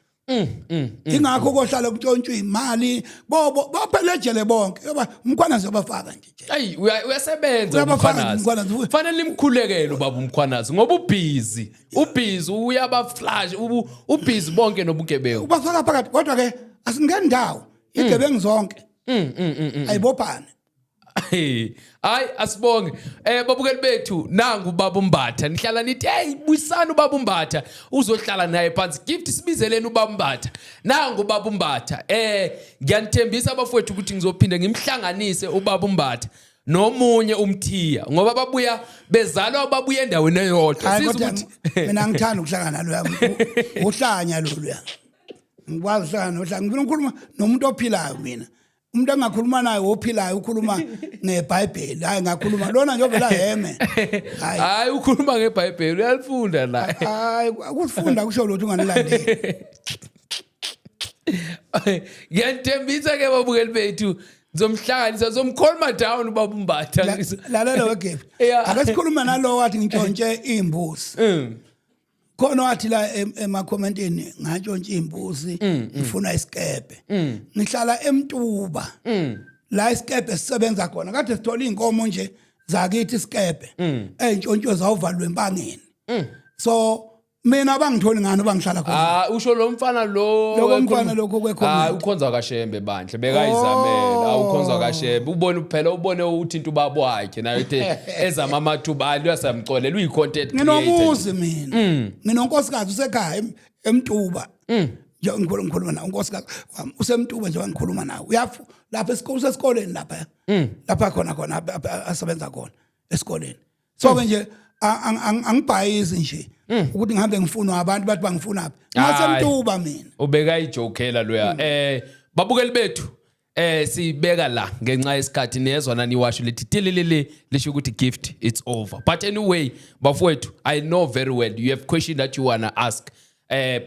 ingakho kohlala kutshontshwe imali bophelejele bonke ngoba umkhwanazi uyabafaka nje ayi uyasebenza umkhwanazi kufanele imkhulekele ubaba umkhwanazi ngoba ubhizi uyabaflash ubhizi bonke nobugebengu ubafaka phakathi kodwa ke asingeni ndawo igebengu zonke ayibophane hayi asibonge babukeli bethu nangu ubaba Mbatha nihlala nithi hey buyisana ubaba Mbatha uzohlala naye phansi gift sibizeleni ubaba Mbatha nangu ubaba Mbatha ngiyanithembisa abafowethu ukuthi ngizophinda ngimhlanganise ubaba Mbatha nomunye umthiya ngoba babuya bezalwa babuye endaweni eyodwa sizukuthi mina ngithanda ukuhlangana lo yami uhlanya lo ya ngikwazi ukuhlangana ngifuna ukukhuluma nomuntu ophilayo mina umuntu engakhuluma naye ophilayo ukhuluma ngeBhayibheli hayi ngakhuluma lona nje vela heme hayi ukhuluma ngeBhayibheli uyalifunda la hayi ukufunda kusho lutho unganilandeli ngiyanithembisa ke babukeli bethu ngizomhlanganisa zomcalma down ubaba Mbatha lalela wegift ake sikhuluma nalo wathi ngintshontshe imbuzi khona wathi la ema-commentini ngantshontshe imbuzi ngifuna isikebe ngihlala eMtuba la isikebe sisebenza khona kade sithola inkomo nje zakithi isikebe ey'ntshontshiwe zawuvalwa empangeni so mina bangitholi ngani bangihlala khona usho lo mfana lo mfana lokho kwekhona ukhonza kaShembe bandle bekayizamela ukhonza kaShembe ubone uthinta ubaba wakhe nayo ethe ezama amathuba uyasamcolela uyicontent creator nginomuzi mina nginonkosikazi usekhaya eMtuba nje ngikhuluma nawe unkosikazi wami useMtuba nje wangikhuluma nawe uyafu lapha esikoleni lapha khona asebenza khona esikoleni so nje angibhayizi nje ukuthi ngihambe ngifuna abantu bathi bangifuna aphi ngaseMtuba mina ubeka ijokela loya babukeli bethu sibeka la ngenxa yesikhathi niyezwa nani washo lithi tililili lisho ukuthi gift it's over but anyway bafowethu I know very well you have question that you wanna ask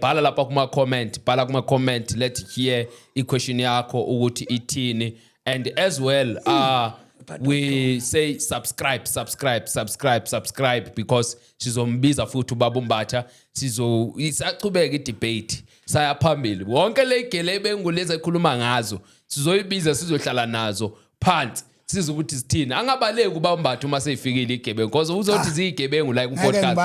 bhala lapha kuma comment let hear I question yakho ukuthi ithini and as well we say subscribe because sizombiza futhi ubaba Mbatha isachubeka idebate saya phambili wonke le igelebe enguleza ekhuluma ngazo sizoyibiza sizohlala nazo phansi sizokuthi sithini angabaleki ubaba Mbatha uma seyifikile igebengu because uzothi zigebengu like upodcast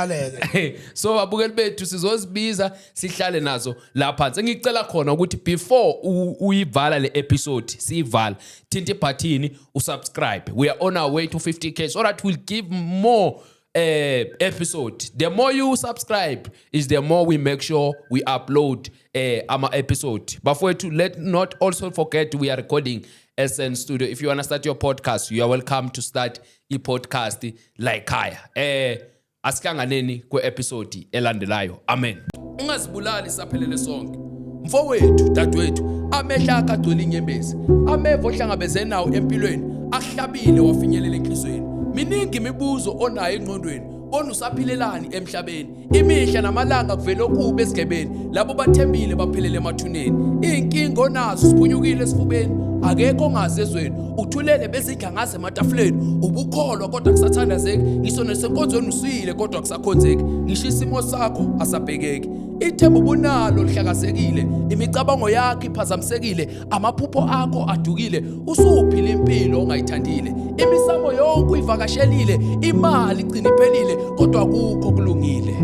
so babukeli bethu sizozibiza sihlale nazo la phansi ngicela khona ukuthi before uyivala le episode siyivala thinta ibhathini usubscribe we are on our way to 50k so that we'll give more episode the more you subscribe is the more we make sure we upload our episode bafowethu let not also forget we are recording SN Studio if you want to start your podcast you are welcome to start a podcast like Khaya asikhanganeni kwe-episode elandelayo amen ungazibulali saphelele sonke mfowethu dadwethu amehla akagcwele inyembezi ameva ohlangabezene nawo empilweni ahlabile wafinyelela enhlizweni miningi imibuzo onayo engqondweni bona usaphilelani emhlabeni imihla namalanga kuvela okube esigebeni labo bathembile baphelele emathuneni inkingo nazo siphunyukile esifubeni akekho ongazezweni uthulele bezidla ngase ematafuleni ubukholwa kodwa kusathandazeki ngisho nesenkonzweni usuyile kodwa kusakhonzeki ngisho isimo sakho asabhekeki ithemba ubunalo lihlakasekile imicabango yakho iphazamisekile amaphupho akho adukile usuphila impilo ongayithandile imisamo yonke uyivakashelile imali igcina iphelile kodwa akukho kulungile